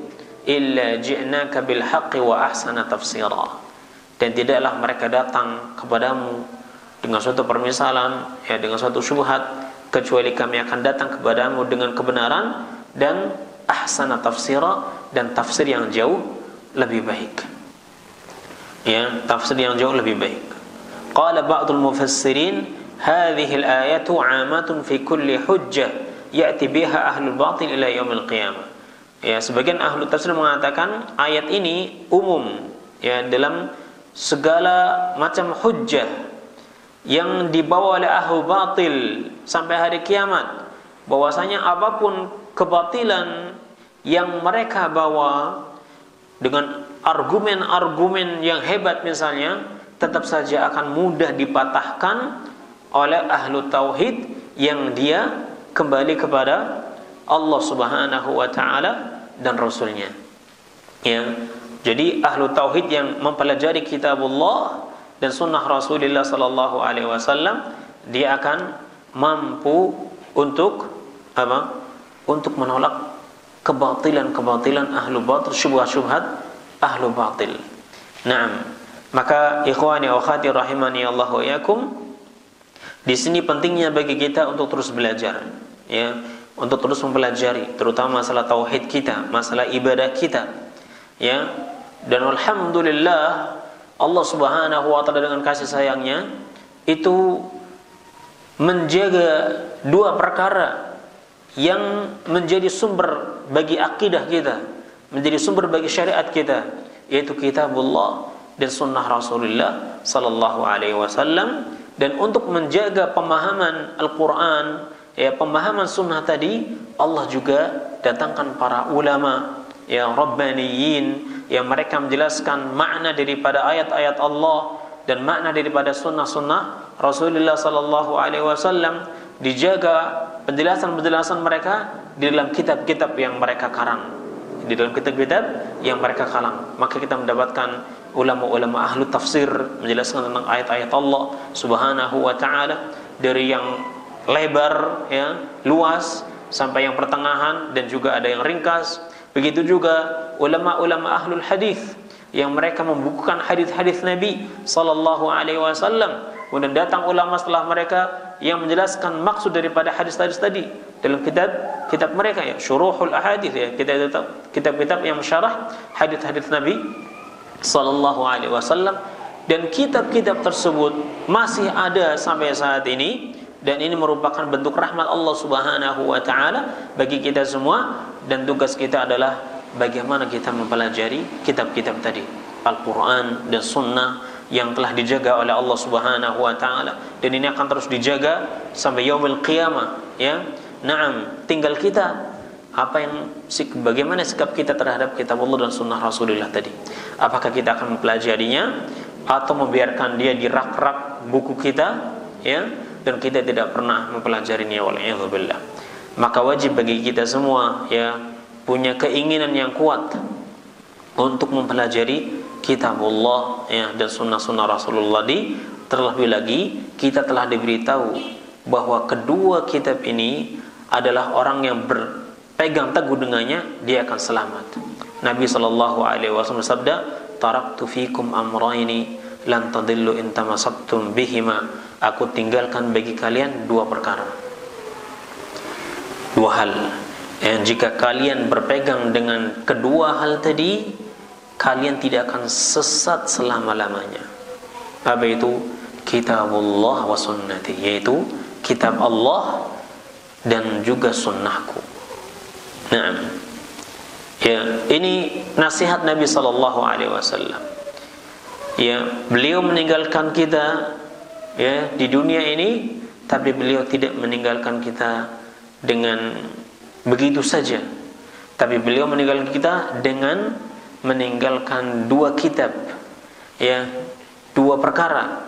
illa ji'naka bil haqqi wa ahsana tafsira. Dan tidaklah mereka datang kepadamu dengan suatu permisalan, ya, dengan suatu syubhat, kecuali kami akan datang kepadamu dengan kebenaran dan ahsana tafsira, dan tafsir yang jauh lebih baik. Ya, tafsir yang jauh lebih baik. Qala ba'dul mufassirin, hadhihi al-ayatu 'amatun fi kulli hujjah ya'ti biha ahlul batil ila yaumil qiyamah. Ya, sebagian ahli tafsir mengatakan ayat ini umum ya dalam segala macam hujjah yang dibawa oleh ahli batil sampai hari kiamat, bahwasanya apapun kebatilan yang mereka bawa dengan argumen-argumen yang hebat misalnya, tetap saja akan mudah dipatahkan oleh ahlu tauhid yang dia kembali kepada Allah Subhanahu wa taala dan Rasulnya. Ya. Jadi ahlu tauhid yang mempelajari kitabullah dan sunnah Rasulullah sallallahu alaihi wasallam, dia akan mampu untuk apa? Untuk menolak kebatilan-kebatilan ahlu batil, syubhat-syubhat ahlu batil. Naam. Maka ikhwani wa akhwati rahimani Allah wa iyyakum, di sini pentingnya bagi kita untuk terus belajar, ya, untuk terus mempelajari terutama masalah tauhid kita, masalah ibadah kita, ya. Dan alhamdulillah Allah Subhanahu wa taala dengan kasih sayangnya itu menjaga dua perkara yang menjadi sumber bagi akidah kita, menjadi sumber bagi syariat kita, yaitu kitabullah dan sunnah Rasulullah sallallahu alaihi wasallam. Dan untuk menjaga pemahaman Al-Qur'an, ya, pemahaman sunnah tadi, Allah juga datangkan para ulama yang rabbaniyin, yang mereka menjelaskan makna daripada ayat-ayat Allah dan makna daripada sunnah-sunnah Rasulullah sallallahu alaihi wasallam. Dijaga penjelasan-penjelasan mereka di dalam kitab-kitab yang mereka karang, di dalam kitab-kitab yang mereka karang. Maka kita mendapatkan ulama-ulama ahlu tafsir menjelaskan tentang ayat-ayat Allah Subhanahu wa taala dari yang lebar, ya, luas, sampai yang pertengahan, dan juga ada yang ringkas. Begitu juga ulama-ulama ahlul hadis yang mereka membukukan hadis-hadis Nabi sallallahu alaihi wasallam. Kemudian datang ulama setelah mereka yang menjelaskan maksud daripada hadis-hadis tadi dalam kitab mereka, ya, syuruhul ahadits, ya, kitab-kitab yang mensyarah hadis-hadis Nabi sallallahu alaihi wasallam. Dan kitab-kitab tersebut masih ada sampai saat ini, dan ini merupakan bentuk rahmat Allah Subhanahu wa taala bagi kita semua. Dan tugas kita adalah bagaimana kita mempelajari kitab-kitab tadi, Al-Qur'an dan sunnah yang telah dijaga oleh Allah Subhanahu wa taala, dan ini akan terus dijaga sampai yaumil qiyamah, ya. Naam, tinggal kita bagaimana sikap kita terhadap kitab Allah dan sunnah Rasulullah tadi. Apakah kita akan mempelajarinya atau membiarkan dia di rak-rak buku kita, ya, dan kita tidak pernah mempelajarinya, wal'iyadzubillah. Maka wajib bagi kita semua, ya, punya keinginan yang kuat untuk mempelajari kitabullah, ya, dan sunnah-sunnah Rasulullah. Terlebih lagi kita telah diberitahu bahwa kedua kitab ini adalah orang yang berpegang teguh dengannya, dia akan selamat. Nabi sallallahu alaihi wasallam bersabda, "Taraktu fikum amrayni lan tadillu in tamassaktum bihima." Aku tinggalkan bagi kalian dua perkara, dua hal yang jika kalian berpegang dengan kedua hal tadi, kalian tidak akan sesat selama-lamanya. Apa itu? Kitabullah wa sunnati, yaitu kitab Allah dan juga sunnahku. Nah, ya, ini nasihat Nabi sallallahu alaihi wasallam. Ya, beliau meninggalkan kita, ya, di dunia ini, tapi beliau tidak meninggalkan kita dengan begitu saja. Tapi beliau meninggalkan kita dengan meninggalkan dua kitab, ya, dua perkara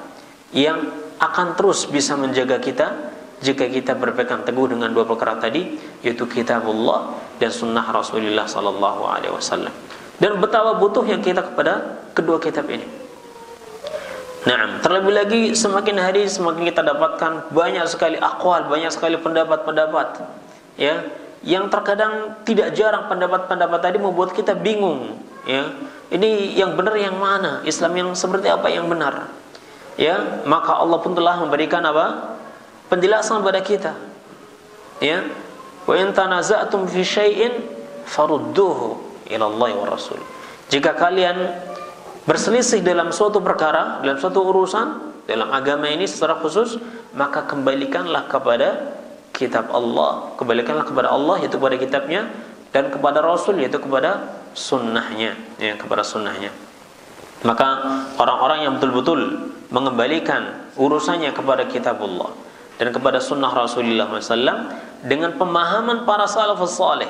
yang akan terus bisa menjaga kita jika kita berpegang teguh dengan dua perkara tadi, yaitu kitabullah dan sunnah Rasulullah sallallahu alaihi wasallam. Dan betapa butuhnya kita kepada kedua kitab ini. Nah, terlebih lagi semakin hari semakin kita dapatkan banyak sekali aqwal, banyak sekali pendapat-pendapat, ya, yang terkadang tidak jarang pendapat-pendapat tadi membuat kita bingung, ya. Ini yang benar yang mana? Islam yang seperti apa yang benar? Ya, maka Allah pun telah memberikan apa? Penjelasan kepada kita. Ya. Wa in tanaza'tum fi syai'in farudduhu ila Allah wa Rasul. Jika kalian berselisih dalam suatu perkara, dalam suatu urusan dalam agama ini secara khusus, maka kembalikanlah kepada kitab Allah, kembalikanlah kepada Allah yaitu kepada kitabnya, dan kepada Rasul yaitu kepada sunnahnya, ya, kepada sunnahnya. Maka orang-orang yang betul-betul mengembalikan urusannya kepada kitab Allah dan kepada sunnah Rasulullah SAW dengan pemahaman para salafus saleh,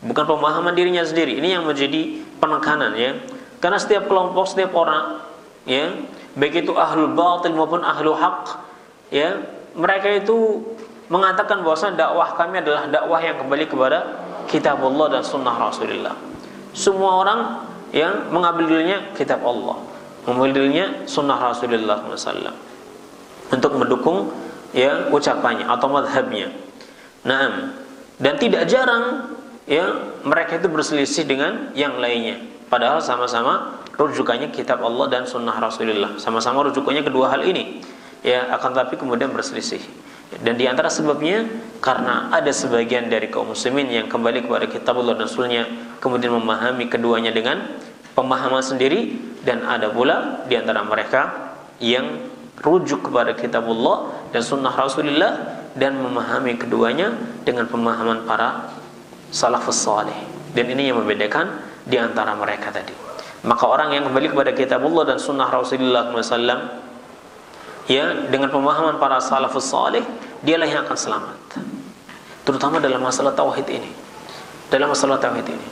bukan pemahaman dirinya sendiri. Ini yang menjadi penekanan, ya. Karena setiap kelompok, setiap orang, ya, baik itu ahlul batil maupun ahlul haq, ya, mereka itu mengatakan bahwa dakwah kami adalah dakwah yang kembali kepada kitab Allah dan sunnah Rasulullah. Semua orang yang mengambil dirinya kitab Allah, mengambil dirinya sunnah Rasulullah SAW untuk mendukung, ya, ucapannya atau madhabnya. Naam. Dan tidak jarang, ya, mereka itu berselisih dengan yang lainnya. Padahal sama-sama rujukannya kitab Allah dan sunnah Rasulullah. Sama-sama rujukannya kedua hal ini. Ya, akan tapi kemudian berselisih. Dan di antara sebabnya karena ada sebagian dari kaum muslimin yang kembali kepada kitab Allah dan sunnahnya, kemudian memahami keduanya dengan pemahaman sendiri, dan ada pula di antara mereka yang rujuk kepada kitab Allah dan sunnah Rasulullah dan memahami keduanya dengan pemahaman para salafus salih. Dan ini yang membedakan di antara mereka tadi. Maka orang yang kembali kepada kitab Allah dan sunnah Rasulullah SAW, ya, dengan pemahaman para salafus salih, dialah yang akan selamat. Terutama dalam masalah tauhid ini. Dalam masalah tauhid ini.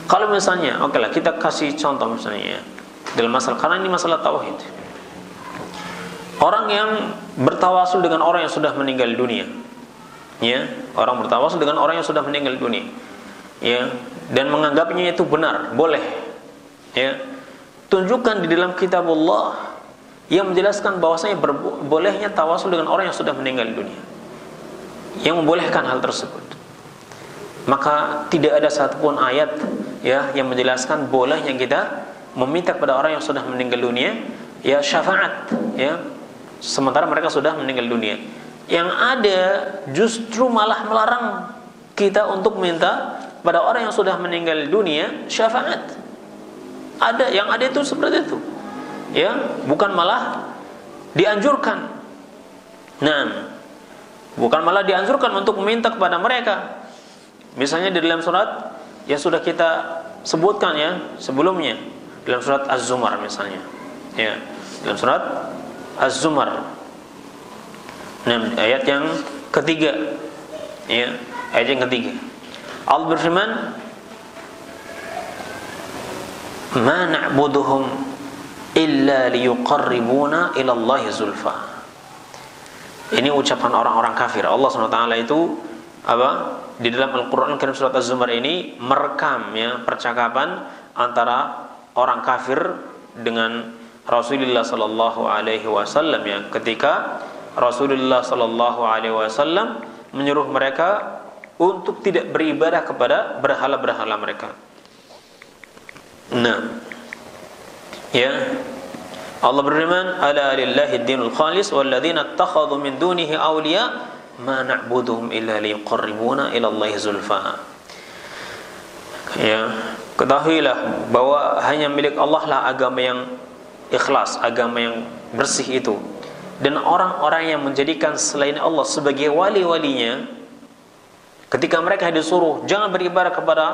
Kalau misalnya, oke lah, kita kasih contoh misalnya, ya, dalam masalah, karena ini masalah tauhid. Orang yang bertawasul dengan orang yang sudah meninggal dunia, ya, orang bertawasul dengan orang yang sudah meninggal dunia, ya, dan menganggapnya itu benar, boleh, ya, tunjukkan di dalam kitab Allah yang menjelaskan bahwasanya bolehnya tawasul dengan orang yang sudah meninggal dunia, yang membolehkan hal tersebut. Maka tidak ada satupun ayat, ya, yang menjelaskan bolehnya kita meminta kepada orang yang sudah meninggal dunia, ya, syafaat, ya, sementara mereka sudah meninggal dunia. Yang ada justru malah melarang kita untuk minta pada orang yang sudah meninggal dunia syafaat. Ada yang ada itu seperti itu, ya, bukan malah dianjurkan. Nah, bukan malah dianjurkan untuk meminta kepada mereka. Misalnya di dalam surat yang sudah kita sebutkan, ya, sebelumnya, dalam surat Az-Zumar misalnya, ya, dalam surat Az-Zumar, ayat yang ketiga, ya, ayat yang ketiga, Allah berfirman, "Ma na'buduhum illa liyuqarribuna ila Allahi zulfa." Ini ucapan orang-orang kafir. Allah SWT itu apa? Di dalam Al-Qur'an Karim surat Az-Zumar ini merekam, ya, percakapan antara orang kafir dengan Rasulullah sallallahu alaihi wasallam, ya, ketika Rasulullah sallallahu alaihi wasallam menyuruh mereka untuk tidak beribadah kepada berhala-berhala mereka. Nah, ya, Allah berfirman, "Ala lillahi ad-dinul khalis walladzina ittakhadhu min dunihi awliya ma na'buduhum illa liqarribuna ila Allahi zulfa." Ya, ketahuilah bahwa hanya milik Allah lah agama yang ikhlas, agama yang bersih itu. Dan orang-orang yang menjadikan selain Allah sebagai wali-walinya, ketika mereka disuruh jangan beribadah kepada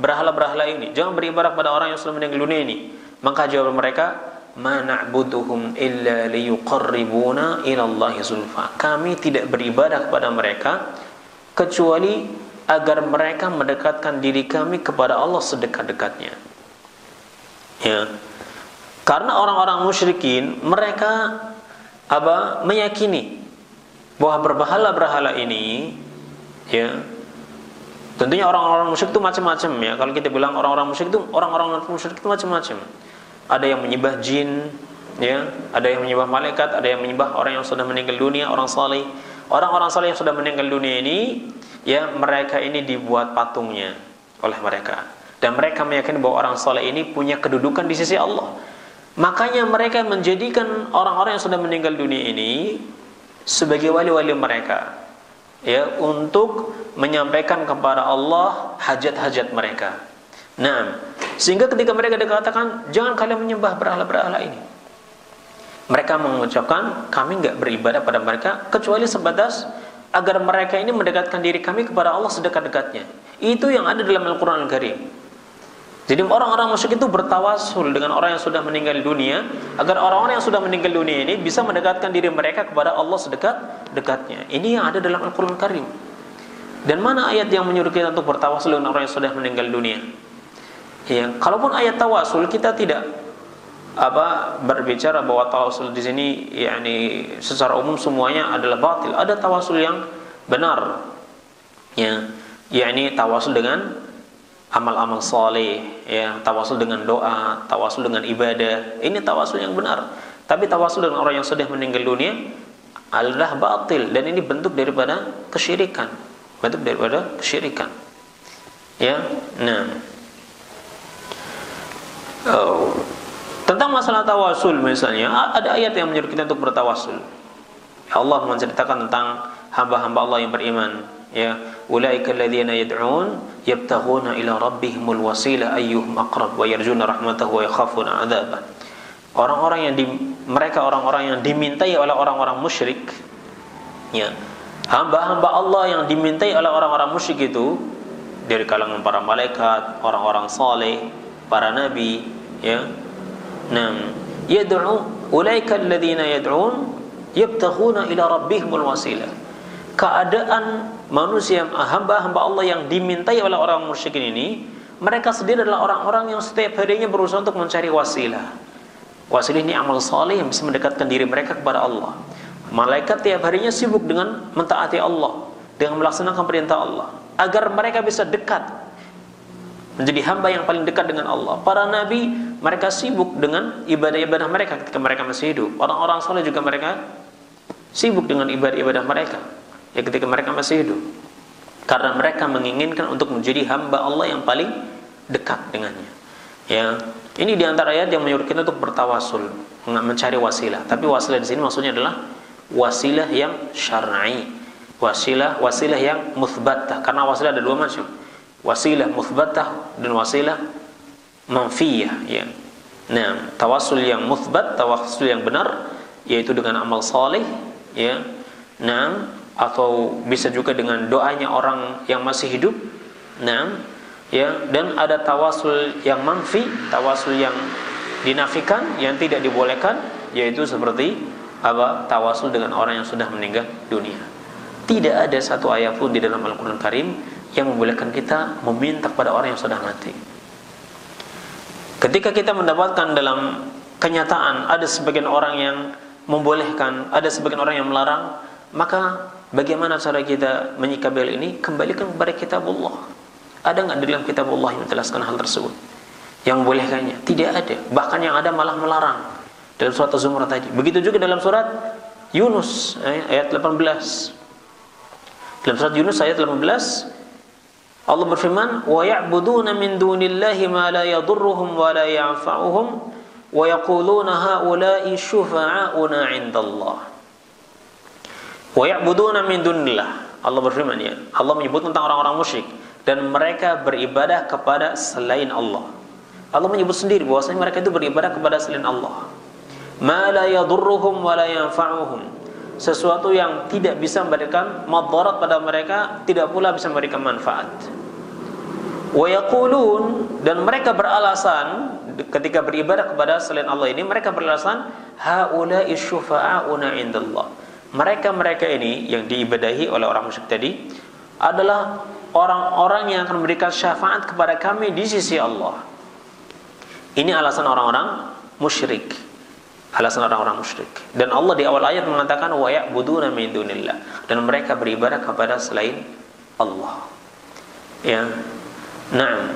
berhala-berhala ini, jangan beribadah kepada orang yang sudah meninggal dunia ini, maka jawab mereka, "Ma na'buduhum illa liyuqarribuna ila Allahi zulfa." Kami tidak beribadah kepada mereka kecuali agar mereka mendekatkan diri kami kepada Allah sedekat-dekatnya. Ya. Karena orang-orang musyrikin mereka apa? Meyakini bahwa berhala-berhala ini, ya, tentunya orang-orang musyrik itu macam-macam, ya. Kalau kita bilang orang-orang musyrik itu macam-macam. Ada yang menyembah jin, ya, ada yang menyembah malaikat, ada yang menyembah orang yang sudah meninggal dunia, orang saleh. Orang-orang saleh yang sudah meninggal dunia ini, ya, mereka ini dibuat patungnya oleh mereka, dan mereka meyakini bahwa orang saleh ini punya kedudukan di sisi Allah. Makanya mereka menjadikan orang-orang yang sudah meninggal dunia ini sebagai wali-wali mereka, ya, untuk menyampaikan kepada Allah hajat-hajat mereka. Nah, sehingga ketika mereka dikatakan jangan kalian menyembah berhala-berhala ini, mereka mengucapkan kami enggak beribadah pada mereka kecuali sebatas agar mereka ini mendekatkan diri kami kepada Allah sedekat-dekatnya. Itu yang ada dalam Al-Qur'an Al-Karim. Jadi orang-orang musyrik itu bertawasul dengan orang yang sudah meninggal dunia, agar orang-orang yang sudah meninggal dunia ini bisa mendekatkan diri mereka kepada Allah sedekat-dekatnya. Ini yang ada dalam Al-Qur'an Al-Karim. Dan mana ayat yang menyuruh kita untuk bertawasul dengan orang yang sudah meninggal dunia? Ya, kalaupun ayat tawasul, kita tidak berbicara bahwa tawasul di sini yakni secara umum semuanya adalah batil. Ada tawasul yang benar, ya, yakni tawasul dengan amal-amal saleh, ya, tawasul dengan doa, tawasul dengan ibadah. Ini tawasul yang benar. Tapi tawasul dengan orang yang sudah meninggal dunia adalah batil, dan ini bentuk daripada kesyirikan. Ya, nah, tentang masalah tawasul misalnya, ada ayat yang menyuruh kita untuk bertawasul. Allah menceritakan tentang hamba-hamba Allah yang beriman, ya, ulaika alladzina yad'un yabtaghuna ila rabbihimul wasilah ayyuhum aqrab wa yarjuna rahmatahu wa yakhafuna 'adzabah. Orang-orang yang dimintai oleh orang-orang musyrik, ya, hamba-hamba Allah yang dimintai oleh orang-orang musyrik itu dari kalangan para malaikat, orang-orang saleh, para nabi, ya. Nam yad'u ulaika alladzina yad'un yabtaghuna ila rabbihimul wasilah. Keadaan manusia, hamba-hamba Allah yang dimintai oleh orang musyrikin ini, mereka sendiri adalah orang-orang yang setiap harinya berusaha untuk mencari wasilah. Wasilah ini amal saleh yang bisa mendekatkan diri mereka kepada Allah. Malaikat tiap harinya sibuk dengan mentaati Allah, dengan melaksanakan perintah Allah, agar mereka bisa dekat, menjadi hamba yang paling dekat dengan Allah. Para nabi, mereka sibuk dengan ibadah-ibadah mereka ketika mereka masih hidup. Orang-orang saleh juga mereka sibuk dengan ibadah-ibadah mereka, ya, ketika mereka masih hidup, karena mereka menginginkan untuk menjadi hamba Allah yang paling dekat dengannya. Ya, ini diantara ayat yang menyuruh kita untuk bertawasul, mencari wasilah. Tapi wasilah di sini maksudnya adalah wasilah yang syar'i, wasilah yang muthbatah. Karena wasilah ada dua macam, wasilah muthbatah dan wasilah manfiyah, ya. Nah, tawasul yang muthbat, tawasul yang benar, yaitu dengan amal saleh, ya. Nah, atau bisa juga dengan doanya orang yang masih hidup. Nah, ya, dan ada tawasul yang manfi, tawasul yang dinafikan, yang tidak dibolehkan, yaitu seperti tawasul dengan orang yang sudah meninggal dunia. Tidak ada satu ayat pun di dalam Al-Qur'an Karim yang membolehkan kita meminta kepada orang yang sudah mati. Ketika kita mendapatkan dalam kenyataan ada sebagian orang yang membolehkan, ada sebagian orang yang melarang, maka bagaimana cara kita menyikapi hal ini? Kembalikan kepada kitabullah. Ada nggak dalam kitabullah yang menjelaskan hal tersebut, yang membolehkannya? Tidak ada. Bahkan yang ada malah melarang. Dalam surat Az-Zumar tadi. Begitu juga dalam surat Yunus ayat 18. Dalam surat Yunus ayat 18, Allah berfirman, "Wa ya'buduna min dunillahi ma la yadurruhum wa la yanfa'uhum wa yaquluna haula'i syufa'auna 'indallah." Wa ya'buduna min dunillah. Allah berfirman, ya, Allah menyebut tentang orang-orang musyrik, dan mereka beribadah kepada selain Allah. Allah menyebut sendiri bahwasanya mereka itu beribadah kepada selain Allah. Ma la yadurruhum wa la yanfa'uhum. Sesuatu yang tidak bisa memberikan madarat pada mereka, tidak pula bisa memberikan manfaat. Wa yaqulun, dan mereka beralasan ketika beribadah kepada selain Allah ini, mereka beralasan haula'i syufa'auna 'indallah. Mereka ini yang diibadahi oleh orang musyrik tadi adalah orang-orang yang akan memberikan syafaat kepada kami di sisi Allah. Ini alasan orang-orang musyrik. Alasan orang-orang musyrik. Dan Allah di awal ayat mengatakan wa ya'buduna min dunillah, dan mereka beribadah kepada selain Allah. Ya. Nah,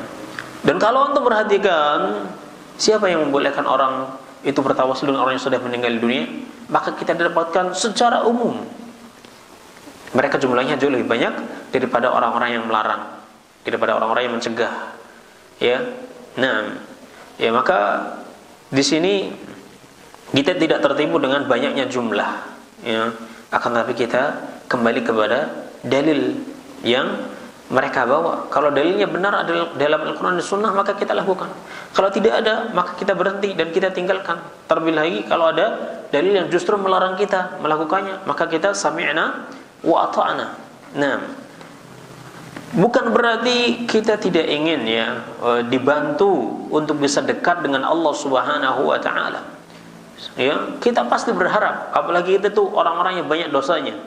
dan kalau untuk perhatikan siapa yang membolehkan orang itu bertawasul dengan orang yang sudah meninggal dunia, maka kita dapatkan secara umum mereka jumlahnya jauh lebih banyak daripada orang-orang yang melarang, daripada orang-orang yang mencegah. Ya. Nah, ya, maka di sini kita tidak tertipu dengan banyaknya jumlah, ya. Akan tapi kita kembali kepada dalil yang mereka bawa. Kalau dalilnya benar adalah dalam Al-Quran dan Sunnah, maka kita lakukan. Kalau tidak ada, maka kita berhenti dan kita tinggalkan. Terlebih lagi kalau ada dalil yang justru melarang kita melakukannya, maka kita sami'na wa ata'na. Nah, bukan berarti kita tidak ingin dibantu untuk bisa dekat dengan Allah Subhanahu wa taala. Ya, kita pasti berharap, apalagi kita tuh orang-orang yang banyak dosanya.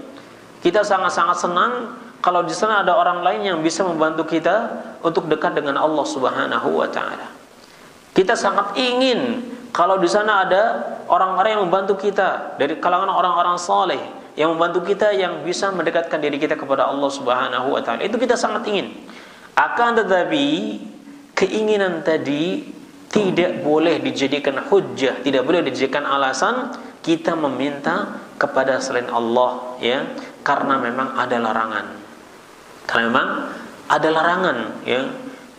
Kita sangat-sangat senang kalau di sana ada orang lain yang bisa membantu kita untuk dekat dengan Allah Subhanahu wa taala. Kita sangat ingin kalau di sana ada orang-orang yang membantu kita dari kalangan orang-orang saleh yang membantu kita, yang bisa mendekatkan diri kita kepada Allah Subhanahu wa taala. Itu kita sangat ingin. Akan tetapi keinginan tadi tidak boleh dijadikan hujjah, tidak boleh dijadikan alasan kita meminta kepada selain Allah, ya, karena memang ada larangan. Karena memang ada larangan, ya.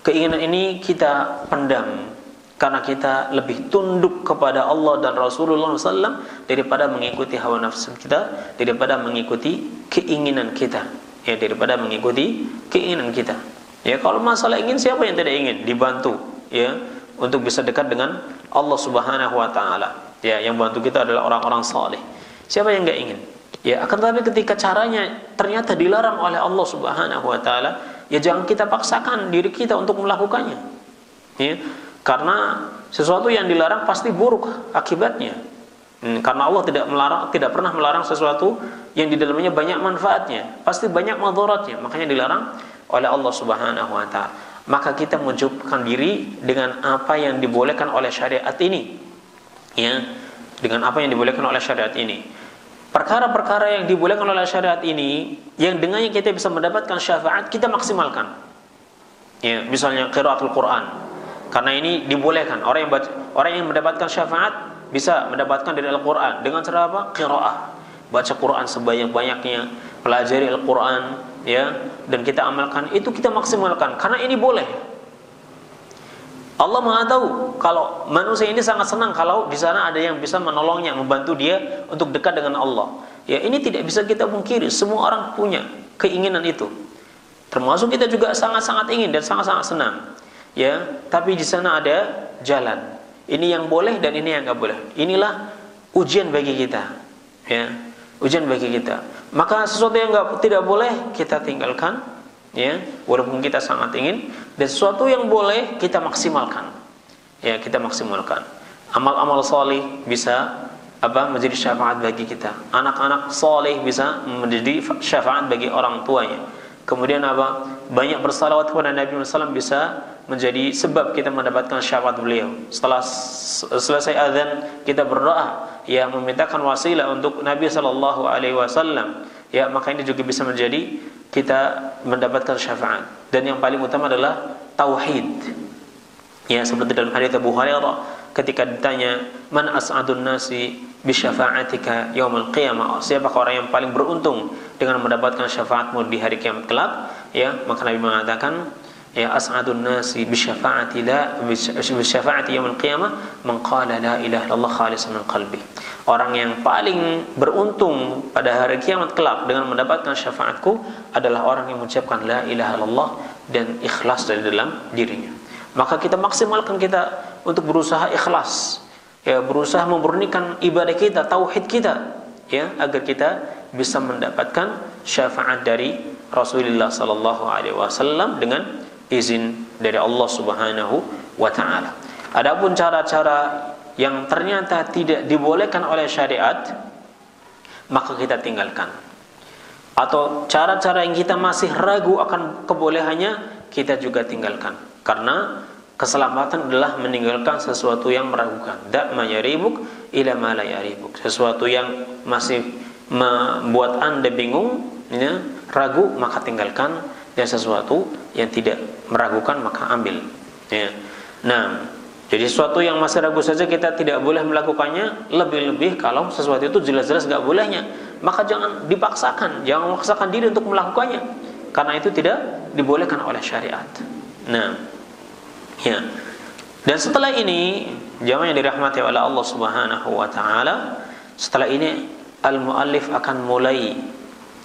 Keinginan ini kita pendam karena kita lebih tunduk kepada Allah dan Rasulullah SAW daripada mengikuti hawa nafsu kita, daripada mengikuti keinginan kita, ya, daripada mengikuti keinginan kita. Ya, kalau masalah ingin, siapa yang tidak ingin dibantu, ya, untuk bisa dekat dengan Allah Subhanahu wa taala. Ya, yang bantu kita adalah orang-orang saleh. Siapa yang enggak ingin? Ya, akan tetapi ketika caranya ternyata dilarang oleh Allah Subhanahu wa taala, ya jangan kita paksakan diri kita untuk melakukannya. Ya, karena sesuatu yang dilarang pasti buruk akibatnya. Karena Allah tidak pernah melarang sesuatu yang di dalamnya banyak manfaatnya, pasti banyak madaratnya, makanya dilarang oleh Allah Subhanahu wa taala. Maka kita mencukupkan diri dengan apa yang dibolehkan oleh syariat ini, ya, dengan apa yang dibolehkan oleh syariat ini. Perkara-perkara yang dibolehkan oleh syariat ini, yang dengannya kita bisa mendapatkan syafaat, kita maksimalkan. Ya, misalnya qiraatul Quran, karena ini dibolehkan. Orang yang mendapatkan syafaat bisa mendapatkan dari Al-Quran dengan cara apa? Qiraah, baca Quran sebanyak-banyaknya, pelajari Al-Quran, ya, dan kita amalkan, itu kita maksimalkan karena ini boleh. Allah Maha tahu kalau manusia ini sangat senang kalau di sana ada yang bisa menolongnya, membantu dia untuk dekat dengan Allah. Ya, ini tidak bisa kita pungkiri, semua orang punya keinginan itu. Termasuk kita juga sangat-sangat ingin dan sangat-sangat senang. Ya, tapi di sana ada jalan. Ini yang boleh dan ini yang enggak boleh. Inilah ujian bagi kita. Ya, ujian bagi kita. Maka sesuatu yang tidak boleh kita tinggalkan, ya, walaupun kita sangat ingin, dan sesuatu yang boleh kita maksimalkan. Ya, kita maksimalkan. Amal-amal salih bisa menjadi syafaat bagi kita. Anak-anak salih bisa menjadi syafaat bagi orang tuanya. Kemudian banyak bersalawat kepada Nabi SAW bisa menjadi sebab kita mendapatkan syafaat beliau. Setelah selesai azan kita berdoa, ya, memintakan wasilah untuk Nabi SAW. Ya, maka ini juga bisa menjadi kita mendapatkan syafaat. Dan yang paling utama adalah tauhid. Ya, seperti dalam hadits Abu Hurairah ketika ditanya, "Man as'adun nasi bi syafa'atika yaumil qiyamah?" Siapakah orang yang paling beruntung dengan mendapatkan syafaatmu di hari kiamat kelak? Ya, maka Nabi mengatakan, ya, as'adun nasi bi syafa'ati yaumil qiyamah man qala la ilaha illallah khalisan min qalbi. Orang yang paling beruntung pada hari kiamat kelak dengan mendapatkan syafaatku adalah orang yang mengucapkan la ilaha illallah dan ikhlas dari dalam dirinya. Maka kita maksimalkan kita untuk berusaha ikhlas, ya, berusaha memurnikan ibadah kita, tauhid kita, ya, agar kita bisa mendapatkan syafaat dari Rasulullah sallallahu alaihi wasallam dengan izin dari Allah Subhanahu wa taala. Adapun cara-cara yang ternyata tidak dibolehkan oleh syariat, maka kita tinggalkan. Atau cara-cara yang kita masih ragu akan kebolehannya, kita juga tinggalkan. Karena keselamatan adalah meninggalkan sesuatu yang meragukan. Da' ma yaribuk ila ma la yaribuk. Sesuatu yang masih membuat Anda bingung, ya, ragu, maka tinggalkan. Dan sesuatu yang tidak meragukan, maka ambil. Ya. Nah, jadi sesuatu yang masih ragu saja kita tidak boleh melakukannya, lebih-lebih kalau sesuatu itu jelas-jelas gak bolehnya, maka jangan dipaksakan, jangan memaksakan diri untuk melakukannya, karena itu tidak dibolehkan oleh syariat. Nah, ya. Dan setelah ini, jamaah yang dirahmati oleh Allah Subhanahu wa taala, setelah ini al-muallif akan mulai,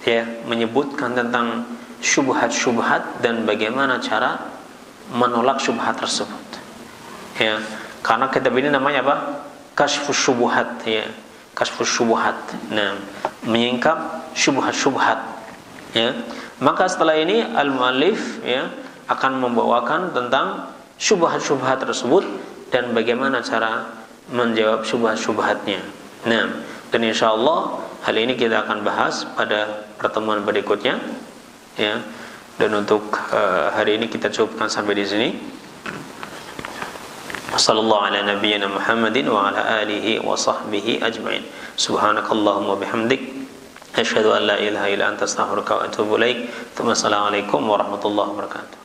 ya, menyebutkan tentang syubhat-syubhat dan bagaimana cara menolak syubhat tersebut. Ya, karena kitab ini namanya apa? Kasyfus syubhat, ya. Kasyfus syubhat. Nah, menyingkap syubhat-syubhat. Ya, maka setelah ini al-muallif ya akan membawakan tentang syubhat-syubhat tersebut dan bagaimana cara menjawab syubhat-syubhatnya. Nah, dan insyaallah hal ini kita akan bahas pada pertemuan berikutnya. Ya, dan untuk hari ini kita cukupkan sampai di sini. Wassallallahu ala nabiyyina Muhammadin wa ala alihi wa sahbihi ajma'in. Subhanakallahumma bihamdik asyhadu an la ilaha illa anta astaghfiruka wa atubu ilaik. Assalamualaikum warahmatullahi wabarakatuh.